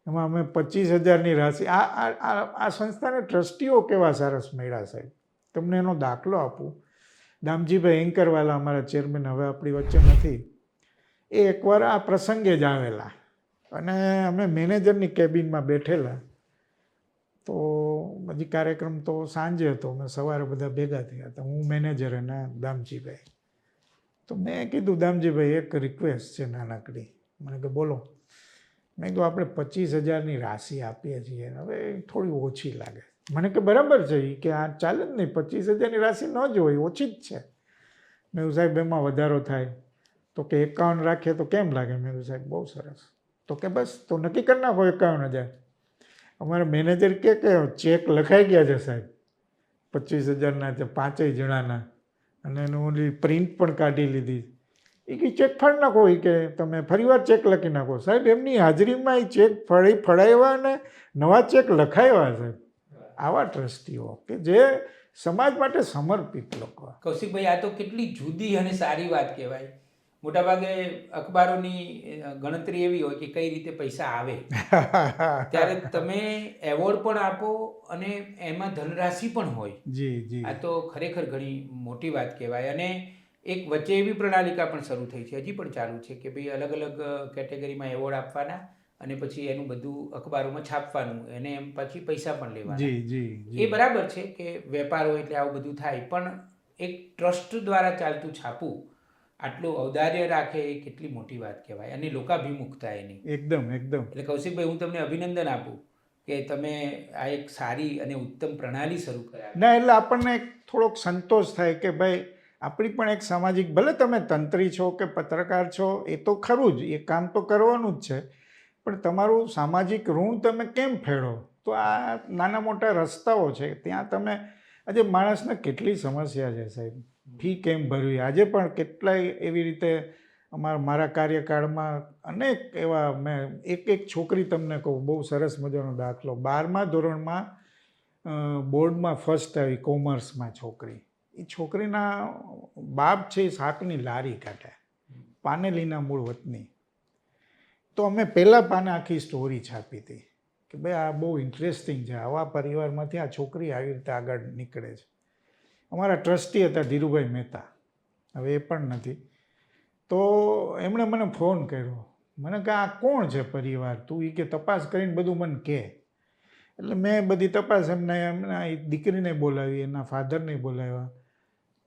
એમાં અમે 25,000ની રાશિ, આ સંસ્થાને ટ્રસ્ટીઓ કેવા સરસ મળ્યા સાહેબ. તમને એનો દાખલો આપું. દામજીભાઈ એન્કરવાલા અમારા ચેરમેન હવે આપણી વચ્ચે નથી, એ એકવાર આ પ્રસંગે જ આવેલા અને અમે મેનેજરની કેબિનમાં બેઠેલા. તો હજી કાર્યક્રમ તો સાંજે હતો, અમે સવારે બધા ભેગા થયા હતા, હું, મેનેજર અને દામજીભાઈ. તો મેં કીધું, દામજીભાઈ એક રિક્વેસ્ટ છે નાનકડી. મને કે બોલો. મેં કીધું આપણે 25,000ની રાશિ આપીએ છીએ, હવે થોડી ઓછી લાગે. મને કે બરાબર છે, એ કે આ ચાલે જ નહીં, 25,000ની રાશિ ન જ હોય, ઓછી જ છે. મેં કીધું સાહેબ એમાં વધારો થાય. તો કે 51 રાખીએ તો કેમ લાગે? મેં કીધું સાહેબ બહુ સરસ. તો કે બસ તો નક્કી કરી નાખો 51,000. અમારા મેનેજર કે ચેક લખાઈ ગયા છે સાહેબ 25,000ના છે, 5 જણાના, અને એનું ઓલી પ્રિન્ટ પણ કાઢી લીધી. એ કે ચેક ફાડી નાખો, એ કે તમે ફરીવાર ચેક લખી નાખો. સાહેબ એમની હાજરીમાં એ ચેક ફળાવ્યા અને નવા ચેક લખાવ્યા સાહેબ. આવા ટ્રસ્ટીઓ કે જે સમાજ માટે સમર્પિત લોકો. કૌશિકભાઈ, આ તો કેટલી જુદી અને સારી વાત કહેવાય. મોટાભાગે અખબારોની ગણતરી એવી હોય કે કઈ રીતે પૈસા આવે, ત્યારે તમે એવોર્ડ પણ આપો અને એમાં ધનરાશિ પણ હોય. જી જી, આ તો ખરેખર ઘણી મોટી વાત કહેવાય. અને એક વચ્ચે એવી પ્રણાલિકા પણ શરૂ થઈ છે, હજી પણ ચાલુ છે, કે ભાઈ અલગ અલગ કેટેગરીમાં એવોર્ડ આપવાના અને પછી એનું બધું અખબારોમાં છાપવાનું, એને એમ પછી પૈસા પણ લેવાના. જી જી, એ બરાબર છે કે વેપાર હોય એટલે આવું બધું થાય, પણ એક ટ્રસ્ટ દ્વારા ચાલતું છાપવું, આટલું ઔદાર્ય રાખે, એ કેટલી મોટી વાત કહેવાય અને લોકાભિમુખતા એની. એકદમ એકદમ. એટલે કૌશિકભાઈ, હું તમને અભિનંદન આપું કે તમે આ એક સારી અને ઉત્તમ પ્રણાલી શરૂ કર્યા. ના, એટલે આપણને થોડોક સંતોષ થાય કે ભાઈ આપણી પણ એક સામાજિક, ભલે તમે તંત્રી છો કે પત્રકાર છો, એ તો ખરું જ, એ કામ તો કરવાનું જ છે, પણ તમારું સામાજિક ઋણ તમે કેમ ફેડો? તો આ નાના મોટા રસ્તાઓ છે, ત્યાં તમે આજે માણસને કેટલી સમસ્યા છે સાહેબ, ફી કેમ ભરવી. આજે પણ કેટલાય એવી રીતે મારા કાર્યકાળમાં અનેક એવા, મેં એક છોકરી તમને કહું, બહુ સરસ મજાનો દાખલો. 12મા ધોરણમાં બોર્ડમાં ફર્સ્ટ આવી, કોમર્સમાં છોકરી. એ છોકરીના બાપ છે એ શાકની લારી કાઢે, પાનેલીના મૂળ વતની. તો અમે પહેલાં પાને આખી સ્ટોરી છાપી હતી કે ભાઈ આ બહુ ઇન્ટરેસ્ટિંગ છે, આવા પરિવારમાંથી આ છોકરી આવી રીતે આગળ નીકળે છે. અમારા ટ્રસ્ટી હતા ધીરુભાઈ મહેતા, હવે એ પણ નથી. તો એમણે મને ફોન કર્યો, મને કે આ કોણ છે પરિવાર, તું એ કે તપાસ કરીને બધું મને કહે. એટલે મેં બધી તપાસ એમના દીકરીને બોલાવી, એના ફાધરને બોલાવ્યા.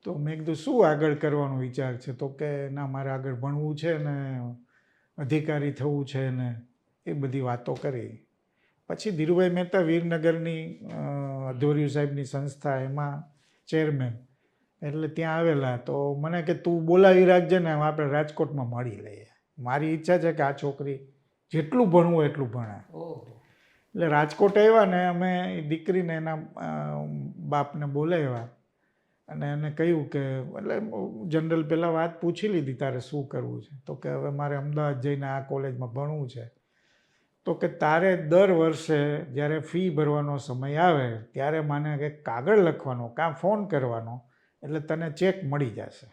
તો મેં કીધું શું આગળ કરવાનો વિચાર છે? તો કે ના, મારે આગળ ભણવું છે ને અધિકારી થવું છે ને એ બધી વાતો કરી. પછી ધીરુભાઈ મહેતા વીરનગરની અધોરિયું સાહેબની સંસ્થા, એમાં ચેરમેન, એટલે ત્યાં આવેલા. તો મને કે તું બોલાવી રાખજે ને આપણે રાજકોટમાં મળી લઈએ. મારી ઈચ્છા છે કે આ છોકરી જેટલું ભણવું એટલું ભણે. એટલે રાજકોટ આવ્યા ને અમે દીકરીને એના બાપને બોલાવ્યા અને એને કહ્યું કે, એટલે જનરલ પહેલાં વાત પૂછી લીધી, તારે શું કરવું છે? તો કે હવે મારે અમદાવાદ જઈને આ કોલેજમાં ભણવું છે. તો કે તારે દર વર્ષે જ્યારે ફી ભરવાનો સમય આવે ત્યારે મને કંઈક કાગળ લખવાનો કાં ફોન કરવાનો, એટલે તને ચેક મળી જશે.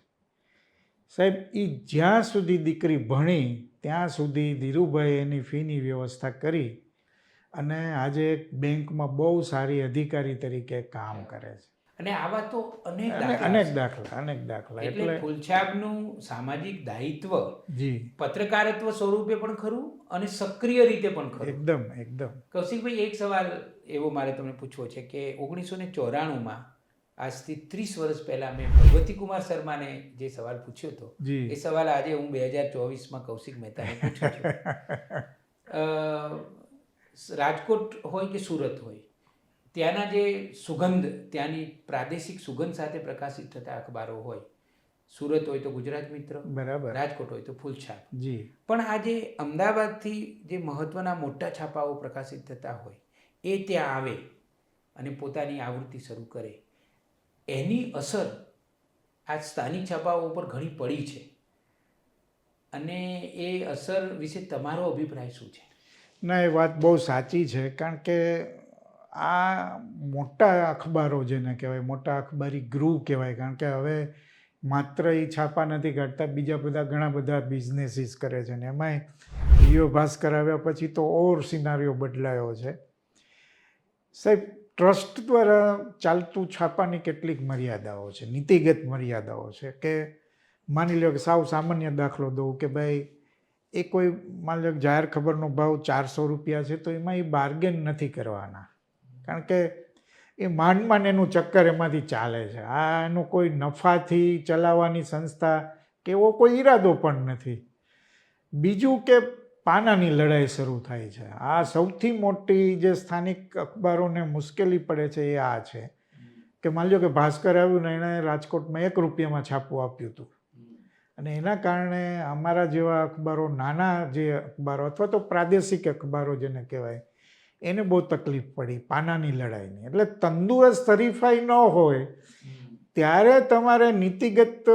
સાહેબ, એ જ્યાં સુધી દીકરી ભણી ત્યાં સુધી ધીરુભાઈ એની ફીની વ્યવસ્થા કરી અને આજે બેંકમાં બહુ સારી અધિકારી તરીકે કામ કરે છે. અને આવા તો અનેક દાખલા. એટલે ફૂલછાપનું સામાજિક દાયિત્વ જી પત્રકારત્વ સ્વરૂપે પણ ખરું અને સક્રિય રીતે પણ ખરું. એકદમ. કૌશિકભાઈ, એક સવાલ એવો મારે તમને પૂછવો છે કે 1994માં, આજથી 30 વર્ષ પહેલાં મેં ભગવતી કુમાર શર્માને જે સવાલ પૂછ્યો હતો, એ સવાલ આજે હું 2024માં કૌશિક મહેતાને પૂછું છું. રાજકોટ હોય કે સુરત હોય, ત્યાંના જે સુગંધ, ત્યાંની પ્રાદેશિક સુગંધ સાથે પ્રકાશિત થતા અખબારો હોય, સુરત હોય તો ગુજરાત મિત્ર, બરાબર, રાજકોટ હોય તો ફૂલછાપ. જી. પણ આજે અમદાવાદથી જે મહત્ત્વના મોટા છાપાઓ પ્રકાશિત થતા હોય, એ ત્યાં આવે અને પોતાની આવૃત્તિ શરૂ કરે, એની અસર આ સ્થાનિક છાપાઓ ઉપર ઘણી પડી છે. અને એ અસર વિશે તમારો અભિપ્રાય શું છે? ના, એ વાત બહુ સાચી છે, કારણ કે આ મોટા અખબારો જેને કહેવાય, મોટા અખબારી ગૃહ કહેવાય, કારણ કે હવે માત્ર એ છાપા નથી કાઢતા, બીજા બધા ઘણા બધા બિઝનેસીસ કરે છે. ને એમાંય લિયો ભાસ્કર આવ્યા પછી તો ઓર સિનારીઓ બદલાયો છે. સાહેબ, ટ્રસ્ટ દ્વારા ચાલતું છાપાની કેટલીક મર્યાદાઓ છે, નીતિગત મર્યાદાઓ છે. કે માની લો કે સાવ સામાન્ય દાખલો દઉં કે ભાઈ એ કોઈ માની લો જાહેર ખબરનો ભાવ 400 રૂપિયા છે, તો એમાં એ બાર્ગેન નથી કરવાના, કારણ કે એ માંડ એનું ચક્કર એમાંથી ચાલે છે. આ એનું કોઈ નફાથી ચલાવવાની સંસ્થા કે એવો કોઈ ઈરાદો પણ નથી. બીજું કે પાનાની લડાઈ શરૂ થાય છે. આ સૌથી મોટી જે સ્થાનિક અખબારોને મુશ્કેલી પડે છે એ આ છે કે માની લો કે ભાસ્કર આવ્યું ને એણે રાજકોટમાં 1 રૂપિયામાં છાપું આપ્યું હતું, અને એના કારણે અમારા જેવા અખબારો, નાના જે અખબારો અથવા તો પ્રાદેશિક અખબારો જેને કહેવાય, એને બહુ તકલીફ પડી પાનાની લડાઈની. એટલે તંદુરસ્ત હરીફાઈ ન હોય ત્યારે તમારે નીતિગત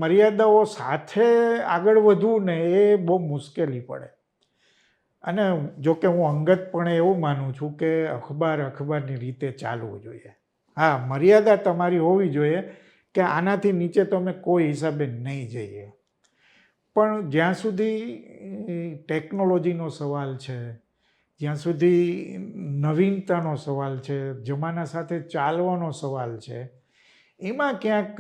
મર્યાદાઓ સાથે આગળ વધવું ને એ બહુ મુશ્કેલી પડે. અને જો કે હું અંગતપણે એવું માનું છું કે અખબારની રીતે ચાલવું જોઈએ. હા, મર્યાદા તમારી હોવી જોઈએ કે આનાથી નીચે તમે કોઈ હિસાબે નહીં જઈએ. પણ જ્યાં સુધી ટેકનોલોજીનો સવાલ છે, જ્યાં સુધી નવીનતાનો સવાલ છે, જમાના સાથે ચાલવાનો સવાલ છે, એમાં ક્યાંક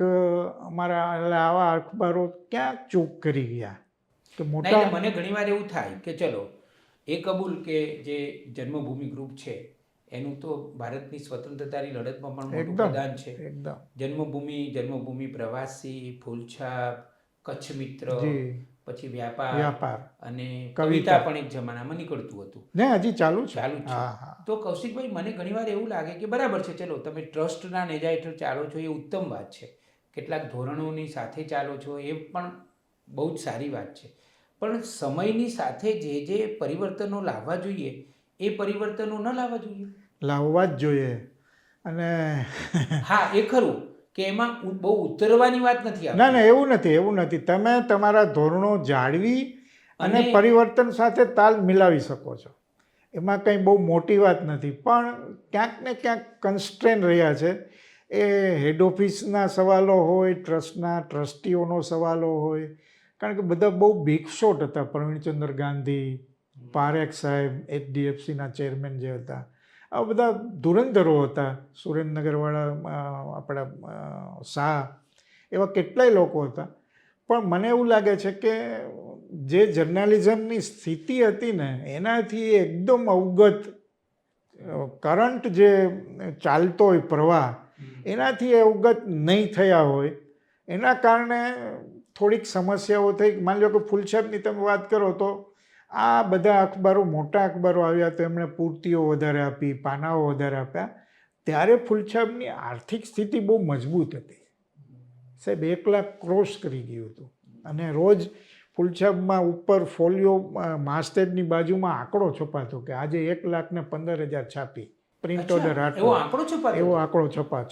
અમારા આવા અખબારો ક્યાંક ચૂક કરી ગયા કે મોટા. મને ઘણીવાર એવું થાય કે ચલો એ કબૂલ કે જે જન્મભૂમિ ગ્રુપ છે એનું તો ભારતની સ્વતંત્રતાની લડતમાં પણ મોટું પ્રદાન છે. જન્મભૂમિ પ્રવાસી, ફૂલછાપ, કચ્છ મિત્ર, પછી વ્યાપાર અને કવિતા પણ એક જમાનામાં નીકળતું હતું ને હજી ચાલુ છે. તો કૌશિકભાઈ, મને ઘણીવાર એવું લાગે કે બરાબર છે, ચલો તમે ટ્રસ્ટના નેજા હેઠળ ચાલો છો એ ઉત્તમ વાત છે, કેટલાક ધોરણોની સાથે ચાલો છો એ પણ બહુ જ સારી વાત છે. પણ સમયની સાથે જે પરિવર્તનો લાવવા જોઈએ એ પરિવર્તનો ન લાવવા જોઈએ. લાવવા જ જોઈએ. અને હા, એ ખરું કે એમાં બહુ ઉતરવાની વાત નથી. ના, એવું નથી. તમે તમારા ધોરણો જાળવી અને પરિવર્તન સાથે તાલ મિલાવી શકો છો. એમાં કંઈ બહુ મોટી વાત નથી. પણ ક્યાંક ને ક્યાંક કન્સ્ટ્રેન રહ્યા છે. એ હેડ ઓફિસના સવાલો હોય, ટ્રસ્ટીઓનો સવાલો હોય. કારણ કે બધા બહુ બિગ શોટ હતા. પ્રવીણચંદ્ર ગાંધી, પારેખ સાહેબ, HDFCના ચેરમેન જે હતા, આ બધા ધુરંધરો હતા. સુરેન્દ્રનગરવાળા આપણા શાહ, એવા કેટલાય લોકો હતા. પણ મને એવું લાગે છે કે જે જર્નાલિઝમની સ્થિતિ હતી ને એનાથી એકદમ અવગત, કરંટ જે ચાલતો હોય પ્રવાહ, એનાથી અવગત નહીં થયા હોય. એના કારણે થોડીક સમસ્યાઓ થઈ. માની લો કે ફૂલછાપની તમે વાત કરો તો આ બધા અખબારો, મોટા અખબારો આવ્યા તો એમણે પૂર્તિઓ વધારે આપી, પાનાઓ વધારે આપ્યા. ત્યારે ફૂલછાપની આર્થિક સ્થિતિ બહુ મજબૂત હતી સાહેબ. 1 લાખ ક્રોસ કરી ગયું હતું. અને રોજ ફૂલછાપમાં ઉપર ફોલિયો માસ્ટેડની બાજુમાં આંકડો છપાતો કે આજે 1,15,000 છાપી. પ્રિન્ટ ઓર્ડર એવો આંકડો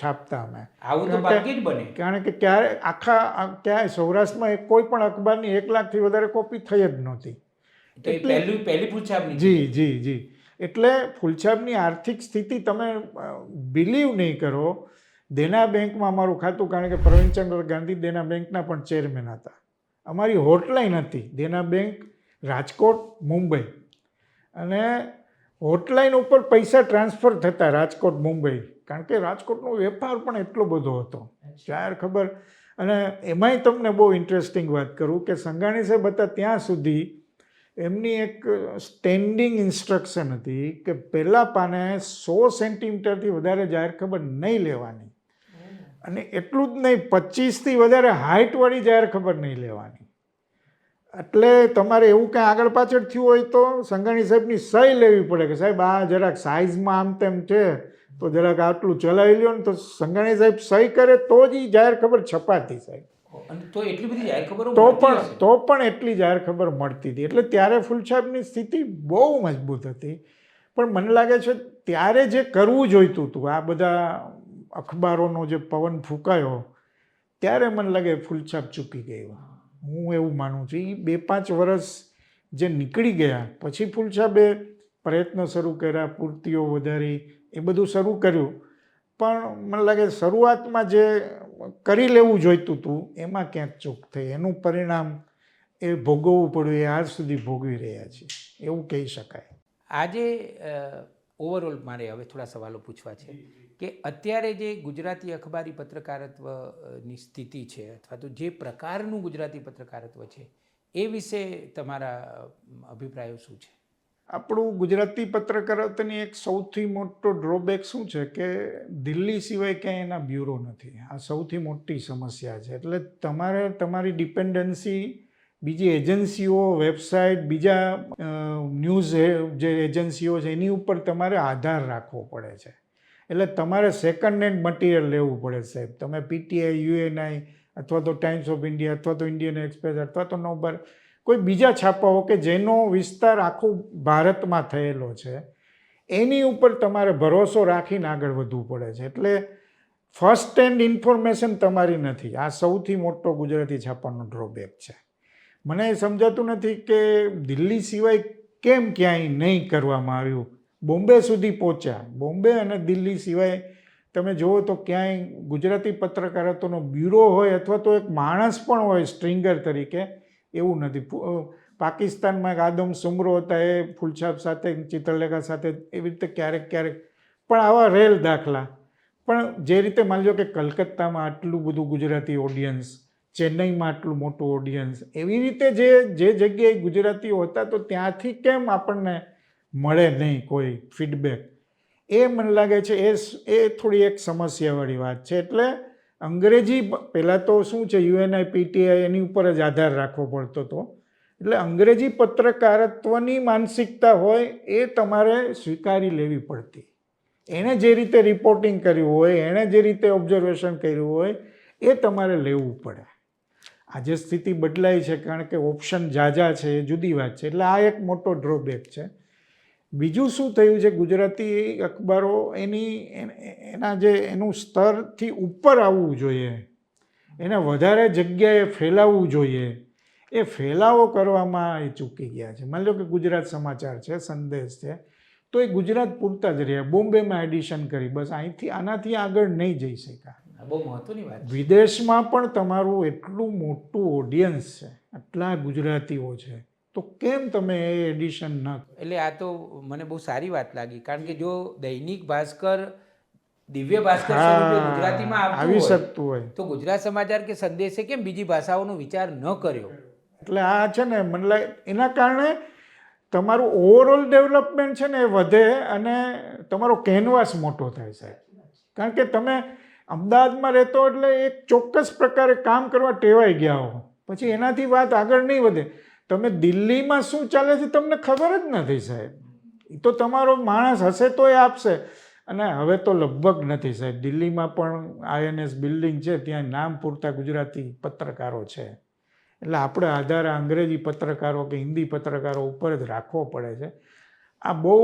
છાપતા અમે. આવું તો ભાગ્યે જ બને. કારણ કે ક્યારે ક્યાંય સૌરાષ્ટ્રમાં કોઈ પણ અખબારની 1 લાખથી વધારે કોપી થઈ જ નહોતી. પહેલી ફૂલછાપની. જી. એટલે ફૂલછાપની આર્થિક સ્થિતિ તમે બિલીવ નહીં કરો. દેના બેંકમાં અમારું ખાતું, કારણ કે પ્રવીણચંદ્ર ગાંધી દેના બેંકના પણ ચેરમેન હતા. અમારી હોટલાઇન હતી દેના બેંક, રાજકોટ, મુંબઈ. અને હોટલાઇન ઉપર પૈસા ટ્રાન્સફર થતા રાજકોટ, મુંબઈ. કારણ કે રાજકોટનો વેપાર પણ એટલો બધો હતો, જાહેર ખબર. અને એમાંય તમને બહુ ઇન્ટરેસ્ટિંગ વાત કરું કે સંઘાણી સાહેબ હતા ત્યાં સુધી એમની એક સ્ટેન્ડિંગ ઇન્સ્ટ્રક્શન હતી કે પહેલા પાને 100 સેન્ટીમીટરથી વધારે જાહેર ખબર નહીં લેવાની. અને એટલું જ નહીં, 25થી વધારે હાઇટવાળી જાહેર ખબર નહીં લેવાની. એટલે તમારે એવું કંઈ આગળ પાછળ થયું હોય તો સંઘાણી સાહેબની સહી લેવી પડે કે સાહેબ આ જરાક સાઇઝમાં આમ તેમ છે તો જરાક આટલું ચલાવી લ્યો ને, તો સંઘાણી સાહેબ સહી કરે તો જ એ જાહેર ખબર છપાતી સાહેબ. તો એટલી બધી જાહેર ખબરો તો પણ એટલી જાહેર ખબર મળતી હતી. એટલે ત્યારે ફૂલછાપની સ્થિતિ બહુ મજબૂત હતી. પણ મને લાગે છે ત્યારે જે કરવું જોઈતું હતું, આ બધા અખબારોનો જે પવન ફૂંકાયો, ત્યારે મને લાગે ફૂલછાપ ચૂકી ગઈ. હું એવું માનું છું. એ 2-5 વર્ષ જે નીકળી ગયા પછી ફૂલછાપે પ્રયત્નો શરૂ કર્યા, પૂર્તિઓ વધારી, એ બધું શરૂ કર્યું. પણ મને લાગે શરૂઆતમાં જે કરી લેવું જોઈતું હતું એમાં ક્યાંક ચૂક થઈ. એનું પરિણામ એ ભોગવવું પડ્યું, એ આજ સુધી ભોગવી રહ્યા છે એવું કહી શકાય. આજે ઓવરઓલ મારે હવે થોડા સવાલો પૂછવા છે કે અત્યારે જે ગુજરાતી અખબારી પત્રકારત્વની સ્થિતિ છે, અથવા તો જે પ્રકારનું ગુજરાતી પત્રકારત્વ છે, એ વિશે તમારા અભિપ્રાયો શું છે? આપણું ગુજરાતી પત્રકારત્વની એક સૌથી મોટો ડ્રોબેક શું છે કે દિલ્હી સિવાય ક્યાંય એના બ્યુરો નથી. આ સૌથી મોટી સમસ્યા છે. એટલે તમારે તમારી ડિપેન્ડન્સી બીજી એજન્સીઓ, વેબસાઇટ, બીજા ન્યૂઝ જે એજન્સીઓ છે એની ઉપર તમારે આધાર રાખવો પડે છે. એટલે તમારે સેકન્ડ હેન્ડ મટીરિયલ લેવું પડે સાહેબ. તમે PTI, UNI અથવા તો ટાઈમ્સ ઓફ ઇન્ડિયા અથવા તો ઇન્ડિયન એક્સપ્રેસ અથવા તો નવભારત, કોઈ બીજા છાપાઓ કે જેનો વિસ્તાર આખો ભારતમાં થયેલો છે, એની ઉપર તમારે ભરોસો રાખીને આગળ વધવું પડે છે. એટલે ફર્સ્ટ હેન્ડ ઇન્ફોર્મેશન તમારી નથી. આ સૌથી મોટો ગુજરાતી છાપાનો ડ્રોબેક છે. મને એ સમજાતું નથી કે દિલ્હી સિવાય કેમ ક્યાંય નહીં કરવામાં આવ્યું. બોમ્બે સુધી પહોંચ્યા. બોમ્બે અને દિલ્હી સિવાય તમે જુઓ તો ક્યાંય ગુજરાતી પત્રકારત્વનો બ્યુરો હોય અથવા તો એક માણસ પણ હોય સ્ટ્રિંગર તરીકે, એવું નથી. પાકિસ્તાનમાં એક આદમ સુમરો હતા, એ ફૂલછાપ સાથે ચિત્રલેખા સાથે એવી રીતે ક્યારેક પણ આવા રેલ દાખલા. પણ જે રીતે માની લો કે કલકત્તામાં આટલું બધું ગુજરાતી ઓડિયન્સ, ચેન્નઈમાં આટલું મોટું ઓડિયન્સ, એવી રીતે જે જગ્યાએ ગુજરાતીઓ હતા તો ત્યાંથી કેમ આપણને મળે નહીં કોઈ ફીડબેક, એ મને લાગે છે એ થોડી એક સમસ્યાવાળી વાત છે. એટલે અંગ્રેજી પહેલાં તો શું છે, UNIPTI એની ઉપર જ આધાર રાખવો પડતો હતો. એટલે અંગ્રેજી પત્રકારત્વની માનસિકતા હોય એ તમારે સ્વીકારી લેવી પડતી. એણે જે રીતે રિપોર્ટિંગ કર્યું હોય, એણે જે રીતે ઓબ્ઝર્વેશન કર્યું હોય, એ તમારે લેવું પડે. આજે સ્થિતિ બદલાઈ છે કારણ કે ઓપ્શન ઝાઝા છે, એ જુદી વાત છે. એટલે આ એક મોટો ડ્રોબેક છે. બીજું શું થયું છે, ગુજરાતી અખબારો એનું સ્તરથી ઉપર આવવું જોઈએ, એને વધારે જગ્યાએ ફેલાવવું જોઈએ. એ ફેલાવો કરવામાં એ ચૂકી ગયા છે. માની લો કે ગુજરાત સમાચાર છે, સંદેશ છે, તો એ ગુજરાત પૂરતા જ રહ્યા. બોમ્બેમાં એડિશન કરી, બસ અહીંથી આનાથી આગળ નહીં જઈ શક્યા. બહુ મહત્વની વાત. વિદેશમાં પણ તમારું એટલું મોટું ઓડિયન્સ છે, આટલા ગુજરાતીઓ છે, તો કેમ તમે એ એડિશન ન કરો? એટલે આ તો મને બહુ સારી વાત લાગી, કારણ કે જો દૈનિક ભાસ્કર, દિવ્ય ભાસ્કર સ્વરૂપે ગુજરાતીમાં આવી શકતું હોય તો ગુજરાત સમાચાર કે સંદેશે કેમ બીજી ભાષાઓનો વિચાર ન કર્યો? એટલે આ છે ને, મને લાગે એના કારણે તમારું ઓવરઓલ ડેવલપમેન્ટ છે ને એ વધે અને તમારો કેનવાસ મોટો થાય સાહેબ. કારણ કે તમે અમદાવાદમાં રહેતો એટલે એક ચોક્કસ પ્રકારે કામ કરવા ટેવાઈ ગયા હો, પછી એનાથી વાત આગળ નહીં વધે. તમે દિલ્હીમાં શું ચાલે છે તમને ખબર જ નથી સાહેબ. એ તો તમારો માણસ હશે તો એ આપશે, અને હવે તો લગભગ નથી સાહેબ. દિલ્હીમાં પણ INS બિલ્ડિંગ છે, ત્યાં નામ પૂરતા ગુજરાતી પત્રકારો છે. એટલે આપણે આધાર અંગ્રેજી પત્રકારો કે હિન્દી પત્રકારો ઉપર જ રાખવો પડે છે. આ બહુ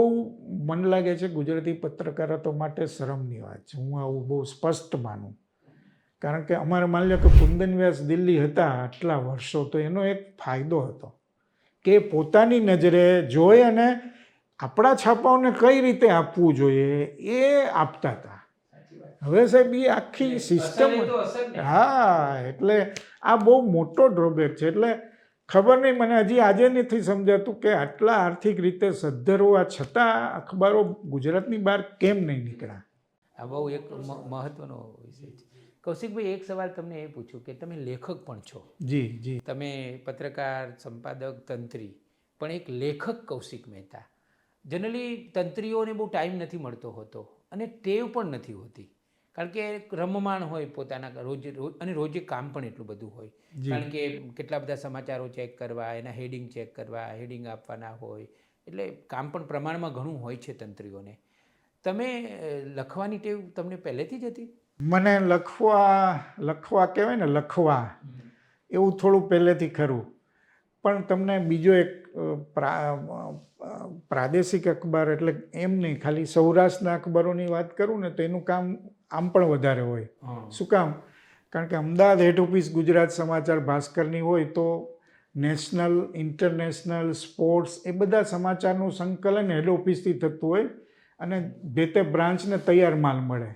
મને લાગે છે ગુજરાતી પત્રકારત્વ માટે શરમની વાત છે. હું આવું બહુ સ્પષ્ટ માનું. કારણ કે અમારે માની લો કે કુંદન વ્યાસ દિલ્હી હતા આટલા વર્ષો, તો એનો એક ફાયદો હતો કે પોતાની નજરે જોઈ અને આપણા છાપાઓને કઈ રીતે આપવું જોઈએ એ આપતા હતા. હવે સાહેબ એ આખી સિસ્ટમ, હા, એટલે આ બહુ મોટો ડ્રોબેક છે. એટલે ખબર નહીં, મને હજી આજે નથી સમજાતું કે આટલા આર્થિક રીતે સદ્ધર હોવા છતાં અખબારો ગુજરાતની બહાર કેમ નહીં નીકળ્યા. આ બહુ એક મહત્વનો વિષય છે. કૌશિકભાઈ, એક સવાલ તમને એ પૂછું કે તમે લેખક પણ છો. જી. તમે પત્રકાર, સંપાદક, તંત્રી, પણ એક લેખક કૌશિક મહેતા. જનરલી તંત્રીઓને બહુ ટાઈમ નથી મળતો હોતો અને ટેવ પણ નથી હોતી, કારણ કે રમમાણ હોય પોતાના રોજે કામ પણ એટલું બધું હોય. કારણ કે કેટલા બધા સમાચારો ચેક કરવા, એના હેડિંગ ચેક કરવા, હેડિંગ આપવાના હોય, એટલે કામ પણ પ્રમાણમાં ઘણું હોય છે તંત્રીઓને. તમે લખવાની ટેવ તમને પહેલેથી જ હતી? મને લખવા કહેવાય ને, લખવા એવું થોડું પહેલેથી ખરું. પણ તમને બીજો એક પ્રાદેશિક અખબાર, એટલે એમ નહીં ખાલી સૌરાષ્ટ્રના અખબારોની વાત કરું ને, તો એનું કામ આમ પણ વધારે હોય. શું કામ? કારણ કે અમદાવાદ હેડ ઓફિસ ગુજરાત સમાચાર ભાસ્કરની હોય તો નેશનલ, ઇન્ટરનેશનલ, સ્પોર્ટ્સ એ બધા સમાચારનું સંકલન હેડ ઓફિસથી થતું હોય અને જે તે બ્રાન્ચને તૈયાર માલ મળે.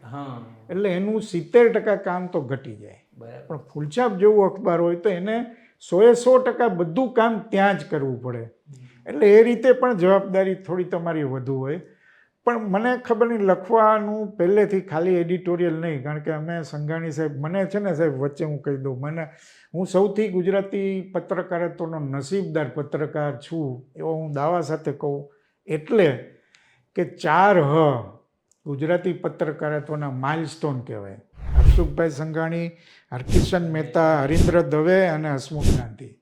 એટલે એનું 70% કામ તો ઘટી જાય. પણ ફૂલછાપ જેવું અખબાર હોય તો એને 100% બધું કામ ત્યાં જ કરવું પડે. એટલે એ રીતે પણ જવાબદારી થોડી તમારી વધુ હોય. પણ મને ખબર નહીં, લખવાનું પહેલેથી ખાલી એડિટોરિયલ નહીં, કારણ કે અમે સંઘાણી સાહેબ, મને છે ને સાહેબ વચ્ચે હું કહી દઉં, હું સૌથી ગુજરાતી પત્રકારત્વનો નસીબદાર પત્રકાર છું એવો હું દાવા સાથે કહું. એટલે કે 4 ગુજરાતી પત્રકારત્વના માઇલસ્ટોન કહેવાય. હરસુખભાઈ સંઘાણી, હરકિશન મહેતા, હરીન્દ્ર દવે અને હસમુખ ગાંધી.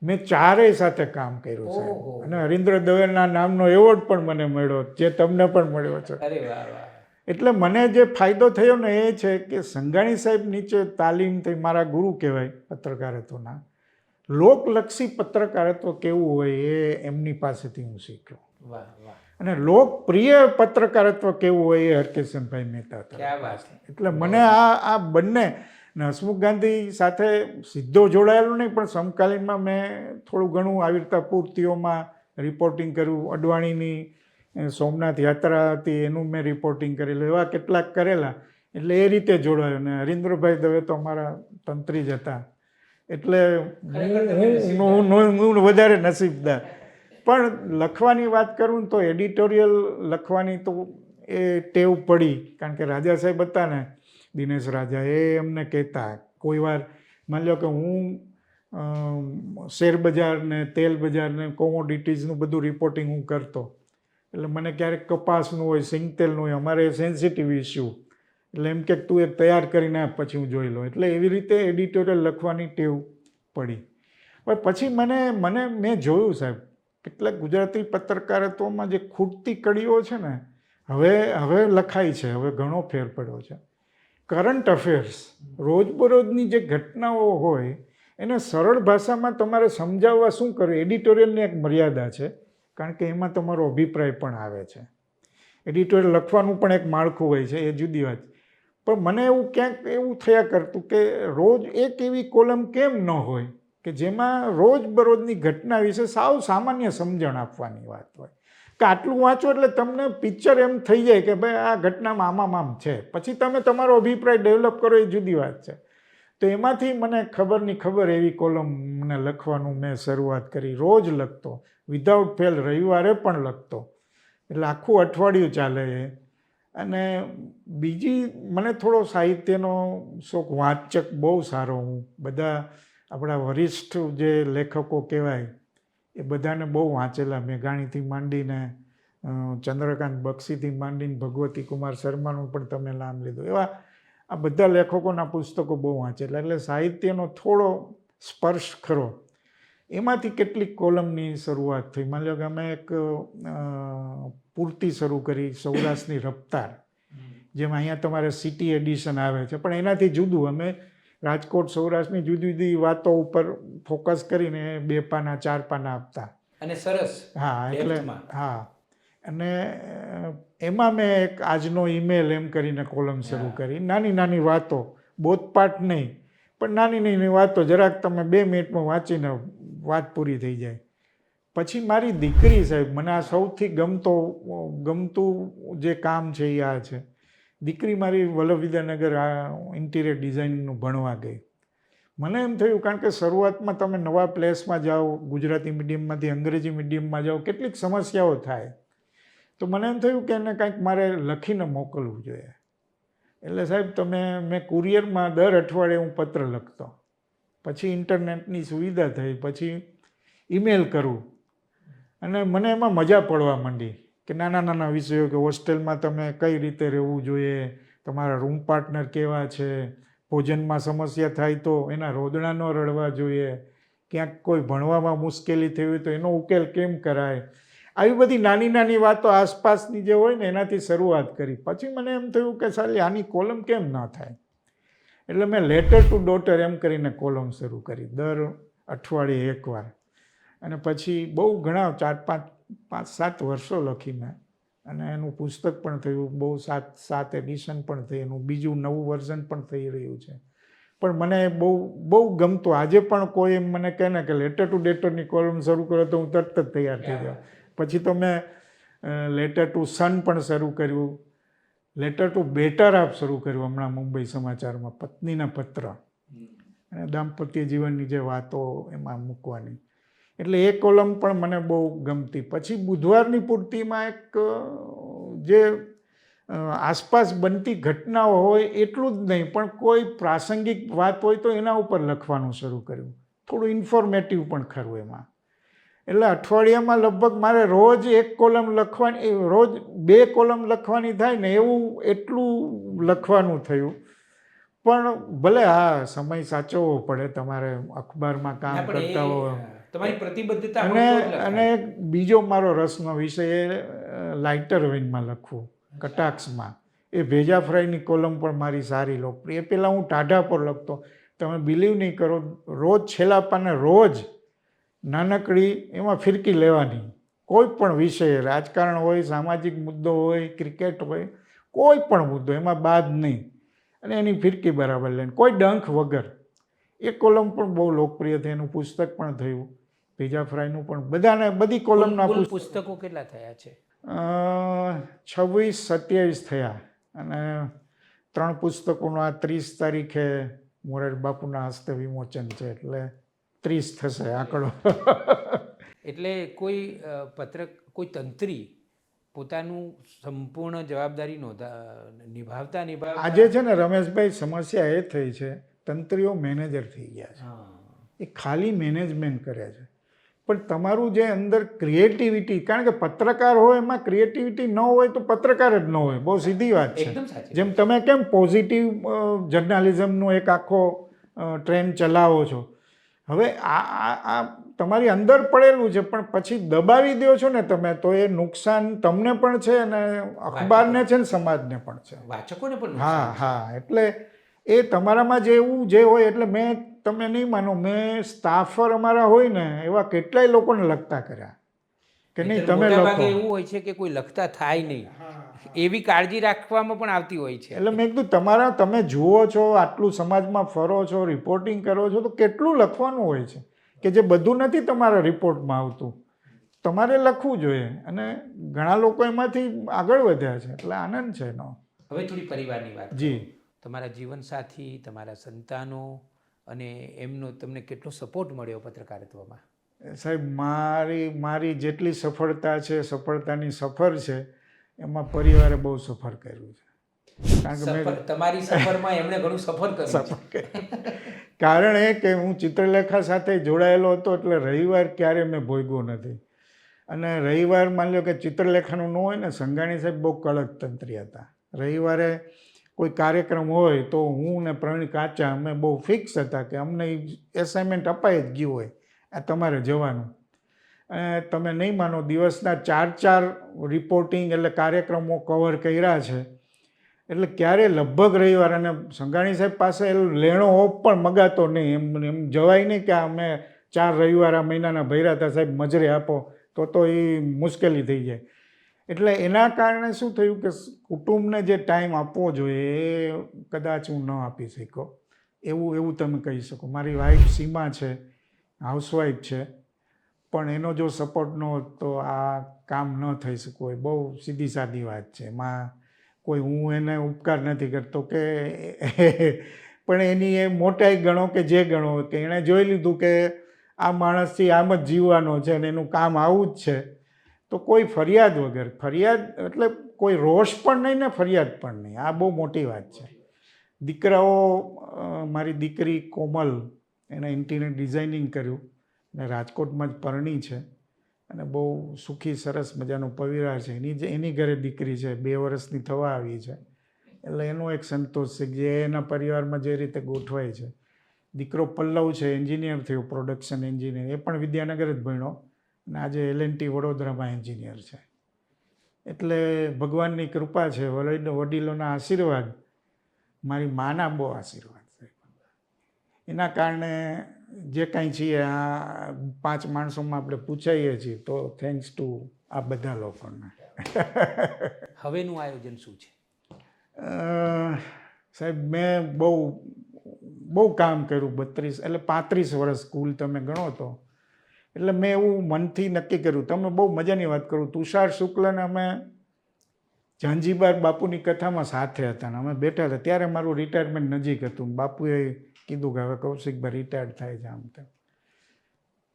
મેં 4 સાથે કામ કર્યું છે. અને હરીન્દ્ર દવેના નામનો એવોર્ડ પણ મને મળ્યો, જે તમને પણ મળ્યો છે. એટલે મને જે ફાયદો થયો ને એ છે કે સંઘાણી સાહેબ નીચે તાલીમ થઈ, મારા ગુરુ કહેવાય પત્રકારત્વના. લોકલક્ષી પત્રકારત્વ કેવું હોય એ એમની પાસેથી હું શીખ્યો. અને લોકપ્રિય પત્રકારત્વ કેવું હોય એ હરકિશનભાઈ મહેતા હતા. ક્યાં વાત છે. એટલે મને આ બંને હસમુખ ગાંધી સાથે સીધો જોડાયેલો નહીં, પણ સમકાલીનમાં મેં થોડું ઘણું આવી રીતે પૂર્તિઓમાં રિપોર્ટિંગ કર્યું. અડવાણીની સોમનાથ યાત્રા હતી એનું મેં રિપોર્ટિંગ કરેલું, એવા કેટલાક કરેલા. એટલે એ રીતે જોડાયો. ને હરીન્દ્રભાઈ દવે તો અમારા તંત્રી જ હતા, એટલે હું વધારે નસીબદાર. પણ લખવાની વાત કરું ને તો એડિટોરિયલ લખવાની તો એ ટેવ પડી, કારણ કે રાજા સાહેબ હતા ને, દિનેશ રાજા, એ અમને કહેતા કોઈ વાર, માની લો કે હું શેર બજાર ને તેલ બજાર ને કોમોડિટીઝનું બધું રિપોર્ટિંગ હું કરતો, એટલે મને ક્યારેક કપાસનું હોય, સિંગતેલનું હોય, અમારે સેન્સિટિવ ઇસ્યુ, એટલે એમ કે તું એક તૈયાર કરીને આપ પછી હું જોઈ લઉં. એટલે એવી રીતે એડિટોરિયલ લખવાની ટેવ પડી. પણ પછી મેં જોયું સાહેબ, કેટલાક ગુજરાતી પત્રકારત્વમાં જે ખૂટતી કડીઓ છે ને, હવે લખાય છે, હવે ઘણો ફેર પડ્યો છે. કરંટ અફેર્સ, રોજબરોજની જે ઘટનાઓ હોય એને સરળ ભાષામાં તમારે સમજાવવા શું કરવું. એડિટોરિયલની એક મર્યાદા છે, કારણ કે એમાં તમારો અભિપ્રાય પણ આવે છે. એડિટોરિયલ લખવાનું પણ એક માળખું હોય છે, એ જુદી વાત. પણ મને એવું ક્યાંક એવું થયા કરતું કે રોજ એક એવી કોલમ કેમ ન હોય કે જેમાં રોજબરોજની ઘટના વિશે સાવ સામાન્ય સમજણ આપવાની વાત હોય. કે આટલું વાંચો એટલે તમને પિક્ચર એમ થઈ જાય કે ભાઈ આ ઘટનામાં આમ છે. પછી તમે તમારો અભિપ્રાય ડેવલપ કરો એ જુદી વાત છે. તો એમાંથી મને ખબર એવી કોલમ મને લખવાનું મેં શરૂઆત કરી. રોજ લખતો, વિધાઉટ ફેલ, રવિવારે પણ લખતો, એટલે આખું અઠવાડિયું ચાલે એ. અને બીજી, મને થોડો સાહિત્યનો શોખ, વાંચક બહુ સારો હું. બધા આપણા વરિષ્ઠ જે લેખકો કહેવાય એ બધાને બહુ વાંચેલા. મેઘાણીથી માંડીને ચંદ્રકાંત બક્ષીથી માંડીને ભગવતી કુમાર શર્માનું પણ તમે નામ લીધું, એવા આ બધા લેખકોના પુસ્તકો બહુ વાંચેલા. એટલે સાહિત્યનો થોડો સ્પર્શ ખરો. એમાંથી કેટલીક કોલમની શરૂઆત થઈ. માની લો કે અમે એક પૂર્તિ શરૂ કરી, સૌરાષ્ટ્રની રફતાર, જેમાં અહીંયા તમારે સિટી એડિશન આવે છે, પણ એનાથી જુદું. અમે રાજકોટ, સૌરાષ્ટ્રની જુદી જુદી વાતો ઉપર ફોકસ કરીને 2 પાના 4 પાના આપતા. અને સરસ. હા, એટલે હા. અને એમાં મેં એક આજનો ઈમેલ એમ કરીને કોલમ શરૂ કરી. નાની નાની વાતો, બોધપાઠ નહીં, પણ નાની નાની વાતો, જરાક તમે 2 મિનિટમાં વાંચીને વાત પૂરી થઈ જાય. પછી મારી દીકરી સાહેબ, મને આ સૌથી ગમતું જે કામ છે એ આ છે. દીકરી મારી વલ્લભ વિદ્યાનગર ઇન્ટિરિયર ડિઝાઇનિંગનું ભણવા ગઈ. મને એમ થયું, કારણ કે શરૂઆતમાં તમે નવા પ્લેસમાં જાઓ, ગુજરાતી મીડિયમમાંથી અંગ્રેજી મીડિયમમાં જાઓ, કેટલીક સમસ્યાઓ થાય. તો મને એમ થયું કે એને કાંઈક મારે લખીને મોકલવું જોઈએ. એટલે સાહેબ મેં કુરિયરમાં દર અઠવાડિયે હું પત્ર લખતો. પછી ઇન્ટરનેટની સુવિધા થઈ, પછી ઈમેલ કરું, અને મને એમાં મજા પડવા માંડી કે નાના નાના વિષયો, કે હોસ્ટેલમાં તમે કઈ રીતે રહેવું જોઈએ, તમારા રૂમ પાર્ટનર કેવા છે, ભોજનમાં સમસ્યા થાય તો એના રોદણા ન રડવા જોઈએ, ક્યાંક કોઈ ભણવામાં મુશ્કેલી થઈ હોય તો એનો ઉકેલ કેમ કરાય. આવી બધી નાની નાની વાતો આસપાસની જે હોય ને એનાથી શરૂઆત કરી. પછી મને એમ થયું કે સાલી આની કોલમ કેમ ન થાય. એટલે મેં લેટર ટુ ડોટર એમ કરીને કોલમ શરૂ કરી, દર અઠવાડિયે એકવાર. અને પછી બહુ ઘણા 5-7 વર્ષો લખી મેં, અને એનું પુસ્તક પણ થયું, બહુ 7 એડિશન પણ થઈ, એનું બીજું નવું વર્ઝન પણ થઈ રહ્યું છે. પણ મને બહુ ગમતું. આજે પણ કોઈ એમ મને કહે ને કે લેટર ટુ ડેટરની કોલમ શરૂ કરો તો હું તરત જ તૈયાર થઈ જાઉં. પછી તો મેં લેટર ટુ સન પણ શરૂ કર્યું, લેટર ટુ બેટર આપ શરૂ કર્યું હમણાં મુંબઈ સમાચારમાં, પત્નીના પત્ર, અને દાંપત્ય જીવનની જે વાતો એમાં મૂકવાની. એટલે એ કોલમ પણ મને બહુ ગમતી. પછી બુધવારની પૂર્તિમાં એક જે આસપાસ બનતી ઘટનાઓ હોય એટલું જ નહીં, પણ કોઈ પ્રાસંગિક વાત હોય તો એના ઉપર લખવાનું શરૂ કર્યું. થોડું ઇન્ફોર્મેટિવ પણ ખરું એમાં. એટલે અઠવાડિયામાં લગભગ મારે રોજ 1 કોલમ લખવાની, રોજ 2 કોલમ લખવાની થાય ને એવું એટલું લખવાનું થયું. પણ ભલે હા, સમય સાચવવો પડે, તમારે અખબારમાં કામ કરતા હોય, તમારી પ્રતિબદ્ધતા. અને બીજો મારો રસનો વિષય એ લાઇટર વેઇનમાં લખવું, કટાક્ષમાં. એ ભેજા ફ્રાયની કોલમ પણ મારી સારી લોકપ્રિય. એ પહેલાં હું ટાઢા પર લખતો. તમે બિલીવ નહીં કરો, રોજ છેલ્લા પાને રોજ નાનકડી એમાં ફિરકી લેવાની, કોઈ પણ વિષય, રાજકારણ હોય, સામાજિક મુદ્દો હોય, ક્રિકેટ હોય, કોઈ પણ મુદ્દો એમાં બાદ નહીં, અને એની ફિરકી બરાબર લઈને કોઈ ડંખ વગર. એ કોલમ પણ બહુ લોકપ્રિય થઈ, એનું પુસ્તક પણ થયું, ભેજા ફ્રાયનું પણ, બધી કોલમના કુલ પુસ્તકો કેટલા થયા છે? 26-27 થયા, અને 3 પુસ્તકોનું આ 30 તારીખે મોરારી બાપુના હસ્તે વિમોચન છે, એટલે 30 થશે આંકડો. એટલે કોઈ તંત્રી પોતાનું સંપૂર્ણ જવાબદારી નિભાવતા આજે છે ને રમેશભાઈ, સમસ્યા એ થઈ છે, તંત્રીઓ મેનેજર થઈ ગયા છે, એ ખાલી મેનેજમેન્ટ કરે છે, પણ તમારું જે અંદર ક્રિએટિવિટી, કારણ કે પત્રકાર હોય એમાં ક્રિએટિવિટી ન હોય તો પત્રકાર જ ન હોય, બહુ સીધી વાત છે. જેમ તમે કેમ પોઝિટિવ જર્નાલિઝમનો એક આખો ટ્રેન્ડ ચલાવો છો, હવે આ તમારી અંદર પડેલું છે, પણ પછી દબાવી દો છો ને તમે, તો એ નુકસાન તમને પણ છે, અને અખબારને છે ને સમાજને પણ છે, વાચકોને પણ. હા, એટલે એ તમારામાં જે હોય, એટલે તમે નહીં માનો, મેં સ્ટાફર અમારા હોય ને એવા કેટલાય લોકોને લખતા કર્યા કે નહીં તમે લખો. એવું હોય છે કે કોઈ લખતા થાય નહીં, એવી કાળજી રાખવામાં પણ આવતી હોય છે. એટલે મેં કીધું તમે જુઓ છો, આટલું સમાજમાં ફરો છો, રિપોર્ટિંગ કરો છો, તો કેટલું લખવાનું હોય છે કે જે બધું નથી તમારા રિપોર્ટમાં આવતું, તમારે લખવું જોઈએ, અને ઘણા લોકો એમાંથી આગળ વધ્યા છે, એટલે આનંદ છે એનો. હવે થોડી પરિવારની વાત. જી. તમારા જીવનસાથી, તમારા સંતાનો અને એમનો તમને કેટલો સપોર્ટ મળ્યો પત્રકારિત્વમાં? સાહેબ, મારી જેટલી સફળતા છે, સફળતાની સફર છે, એમાં પરિવારે બહુ સફર કર્યું છે. કારણ કે તમારી સફરમાં એમણે ઘણું સફર કર્યું. કારણ એ કે હું ચિત્રલેખા સાથે જોડાયેલો હતો, એટલે રવિવાર ક્યારે મેં ભોગ્યો નથી. અને રવિવાર માની લો કે ચિત્રલેખાનું ન હોય ને, સંઘાણી સાહેબ બહુ કડક તંત્રી હતા. રવિવારે કોઈ કાર્યક્રમ હોય તો હું ને પ્રવીણ કાચા અમે બહુ ફિક્સ હતા કે અમને એસાઇનમેન્ટ અપાઈ જ ગયું હોય, આ તમારે જવાનું. અને તમે નહીં માનો, દિવસના 4 રિપોર્ટિંગ એટલે કાર્યક્રમો કવર કર્યા છે, એટલે ક્યારે લગભગ રવિવાર, અને સંઘાણી સાહેબ પાસે લેણો ઓફ પણ મગાતો નહીં, એમ જવાય નહીં કે અમે 4 રવિવાર આ મહિનાના ભર્યા હતા સાહેબ, મજરે આપો, તો એ મુશ્કેલી થઈ જાય. એટલે એના કારણે શું થયું કે કુટુંબને જે ટાઈમ આપવો જોઈએ એ કદાચ હું ન આપી શક્યો, એવું તમે કહી શકો. મારી વાઈફ સીમા છે, હાઉસવાઈફ છે, પણ એનો જો સપોર્ટ ન હોત તો આ કામ ન થઈ શકવું હોય. બહુ સીધી સાદી વાત છે, એમાં કોઈ હું એને ઉપકાર નથી કરતો કે પણ એની એ મોટાઈ ગણો કે જે ગણો, કે એણે જોઈ લીધું કે આ માણસથી આમ જ જીવવાનો છે અને એનું કામ આવું જ છે, તો કોઈ ફરિયાદ વગર, ફરિયાદ એટલે કોઈ રોષ પણ નહીં ને ફરિયાદ પણ નહીં, આ બહુ મોટી વાત છે. દીકરાઓ, મારી દીકરી કોમલ, એણે ઇન્ટિરિયર ડિઝાઇનિંગ કર્યું ને રાજકોટમાં જ પરણી છે, અને બહુ સુખી સરસ મજાનો પરિવાર છે. એની ઘરે દીકરી છે, 2 વર્ષની થવા આવી છે, એટલે એનો એક સંતોષ છે જે એના પરિવારમાં જે રીતે ગોઠવાય છે. દીકરો પલ્લવ છે, એન્જિનિયર થયો, પ્રોડક્શન એન્જિનિયર, એ પણ વિદ્યાનગર જ ભણ્યો, અને આજે L&T વડોદરામાં એન્જિનિયર છે. એટલે ભગવાનની કૃપા છે, વડીલોના આશીર્વાદ, મારી માના બહુ આશીર્વાદ છે. એના કારણે જે કાંઈ છીએ આ 5 માણસોમાં આપણે પૂછાઈએ છીએ, તો થેન્ક્સ ટુ આ બધા લોકોને. હવેનું આયોજન શું છે? સાહેબ, મેં બહુ કામ કર્યું, 32 એટલે 35 વર્ષ કુલ તમે ગણો તો, એટલે મેં એવું મનથી નક્કી કર્યું. તમે બહુ મજાની વાત કરું, તુષાર શુક્લને અમે ઝાંઝીબાર બાપુની કથામાં સાથે હતા, ને અમે બેઠા હતા, ત્યારે મારું રિટાયરમેન્ટ નજીક હતું. બાપુએ કીધું કે હવે કૌશિકભાઈ રિટાયર્ડ થાય છે, આમ તેમ.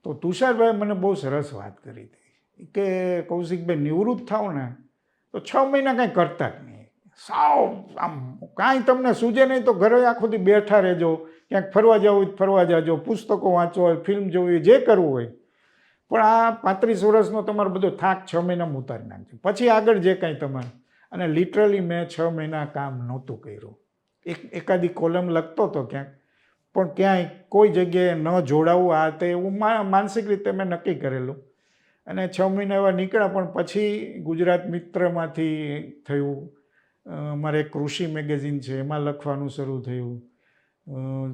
તો તુષારભાઈ મને બહુ સરસ વાત કરી હતી કે કૌશિકભાઈ નિવૃત્ત થાવ ને તો 6 મહિના કાંઈ કરતા જ નહીં, સાવ આમ કાંઈ તમને સૂજે નહીં તો ઘરે આખો દી બેઠા રહેજો, ક્યાંક ફરવા જવું હોય ફરવા જાજો, પુસ્તકો વાંચો હોય, ફિલ્મ જોવી હોય, જે કરવું હોય, પણ આ 35 વર્ષનો તમારો બધો થાક 6 મહિનામાં ઉતારી નાખજો, પછી આગળ જે કાંઈ તમારે. અને લિટરલી મેં 6 મહિના કામ નહોતું કર્યું. એકાદી કોલમ લખતો હતો ક્યાંક, પણ ક્યાંય કોઈ જગ્યાએ ન જોડાવું, આ તે એવું માનસિક રીતે મેં નક્કી કરેલું. અને 6 મહિના એવા નીકળ્યા, પણ પછી ગુજરાત મિત્રમાંથી થયું, મારે એક કૃષિ મેગેઝિન છે એમાં લખવાનું શરૂ થયું.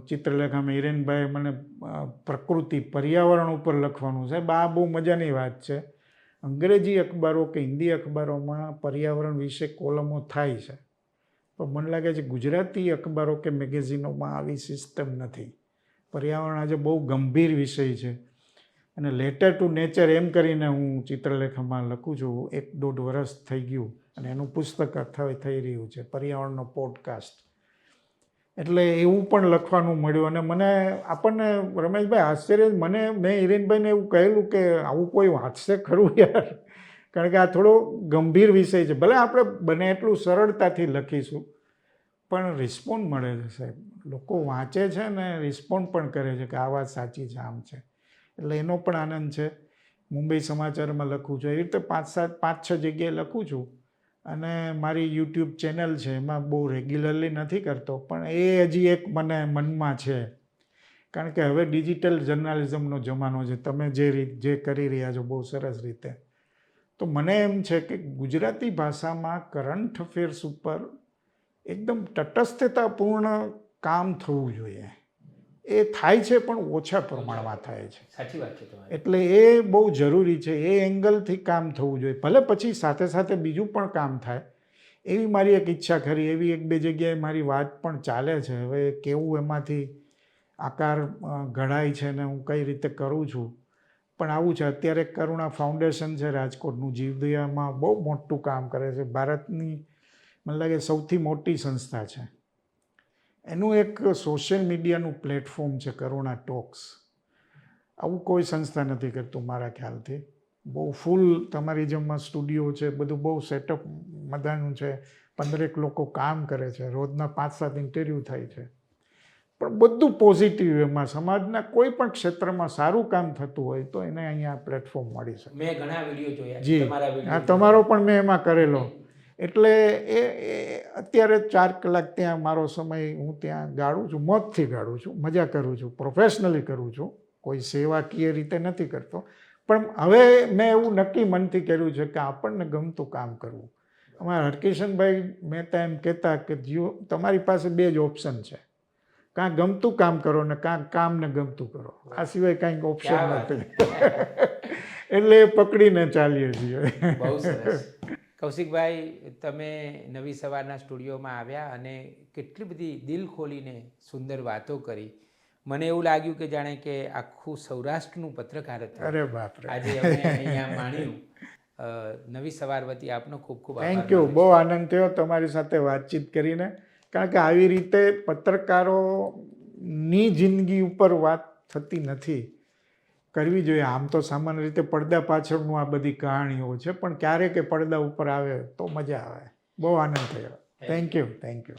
ચિત્રલેખામાં હિરેનભાઈ મને પ્રકૃતિ, પર્યાવરણ ઉપર લખવાનું. સાહેબ, આ બહુ મજાની વાત છે. અંગ્રેજી અખબારો કે હિન્દી અખબારોમાં પર્યાવરણ વિશે કોલમો થાય છે, પણ મને લાગે છે ગુજરાતી અખબારો કે મેગેઝિનોમાં આવી સિસ્ટમ નથી. પર્યાવરણ આજે બહુ ગંભીર વિષય છે અને લેટર ટુ નેચર એમ કરીને હું ચિત્રલેખામાં લખું છું. 1-1.5 વર્ષ થઈ ગયું અને એનું પુસ્તક થઈ રહ્યું છે, પર્યાવરણનો પોડકાસ્ટ. એટલે એવું પણ લખવાનું મળ્યું અને આપણને રમેશભાઈ આશ્ચર્ય, મેં હિરેનભાઈને એવું કહેલું કે આવું કોઈ વાંચશે ખરું યાર, કારણ કે આ થોડો ગંભીર વિષય છે. ભલે આપણે બને એટલું સરળતાથી લખીશું, પણ રિસ્પોન્ડ મળે છે સાહેબ. લોકો વાંચે છે ને રિસ્પોન્ડ પણ કરે છે કે આ વાત સાચી છે, આમ છે. એટલે એનો પણ આનંદ છે. મુંબઈ સમાચારમાં લખું છું, એવી રીતે 5-6 જગ્યાએ લખું છું. અને મારી યુટ્યુબ ચેનલ છે, એમાં બહુ રેગ્યુલરલી નથી કરતો, પણ એ હજી એક મને મનમાં છે. કારણ કે હવે ડિજિટલ જર્નાલિઝમનો જમાનો છે. તમે જે કરી રહ્યા છો બહુ સરસ રીતે. તો મને એમ છે કે ગુજરાતી ભાષામાં કરંટ અફેર્સ ઉપર એકદમ તટસ્થતાપૂર્ણ કામ થવું જોઈએ. એ થાય છે પણ ઓછા પ્રમાણમાં થાય છે. સાચી વાત છે તમારી. એટલે એ બહુ જરૂરી છે. એ એંગલથી કામ થવું જોઈએ. ભલે પછી સાથે સાથે બીજું પણ કામ થાય, એવી મારી એક ઈચ્છા ખરી. એવી 1-2 જગ્યાએ મારી વાત પણ ચાલે છે. હવે કેવું એમાંથી આકાર ઘડાય છે ને હું કઈ રીતે કરું છું. પણ આવું છે, અત્યારે કરુણા ફાઉન્ડેશન છે રાજકોટનું, જીવદયામાં બહુ મોટું કામ કરે છે. ભારતની મને લાગે સૌથી મોટી સંસ્થા છે. એનું એક સોશિયલ મીડિયાનું પ્લેટફોર્મ છે, કરુણા ટોક્સ. આવું કોઈ સંસ્થા નથી કરતું મારા ખ્યાલથી. બહુ ફૂલ તમારી જેમમાં સ્ટુડિયો છે, બધું બહુ સેટઅપ મજાનું છે. 15 લોકો કામ કરે છે, રોજના 5-7 ઇન્ટરવ્યૂ થાય છે. પણ બધું પોઝિટિવ. એમાં સમાજના કોઈ પણ ક્ષેત્રમાં સારું કામ થતું હોય તો એને અહીંયા પ્લેટફોર્મ મળી શકે. મેં ઘણા વિડીયો જોયા છે, જી, તમારા આ વિડીયો તમારો પણ મેં એમાં કરેલો. એટલે એ અત્યારે 4 કલાક ત્યાં મારો સમય હું ત્યાં ગાળું છું, મોજથી ગાળું છું, મજા કરું છું, પ્રોફેશનલી કરું છું. કોઈ સેવાકીય રીતે નથી કરતો. પણ હવે મેં એવું નક્કી મનથી કર્યું છે કે આપણને ગમતું કામ કરવું. અમારા હરકિશનભાઈ મહેતા એમ કહેતા કે તમારી પાસે 2 જ ઓપ્શન છે, કાં ગમતું કામ કરો ને કાં કામને ગમતું કરો, આ સિવાય કાંઈક ઓપ્શન નથી. એટલે એ પકડીને ચાલીએ છીએ. બહુ સરસ. કૌશિકભાઈ, તમે નવી સવારના સ્ટુડિયોમાં આવ્યા અને કેટલી બધી દિલ ખોલીને સુંદર વાતો કરી. મને એવું લાગ્યું કે જાણે કે આખું સૌરાષ્ટ્રનું પત્રકારત્વ અરે બાપરે, આજે અમે અહીંયા માણ્યું. નવી સવાર વતી આપનો ખૂબ ખૂબ આભાર. Thank you. બહુ આનંદ થયો તમારી સાથે વાતચીત કરીને. કારણ કે આવી રીતે પત્રકારોની જિંદગી ઉપર વાત થતી નથી, કરવી જોઈએ. આમ તો સામાન્ય રીતે પડદા પાછળનું આ બધી કહાણીઓ છે, પણ ક્યારેક પડદા ઉપર આવે તો મજા આવે. બહુ આનંદ થયો. Thank you.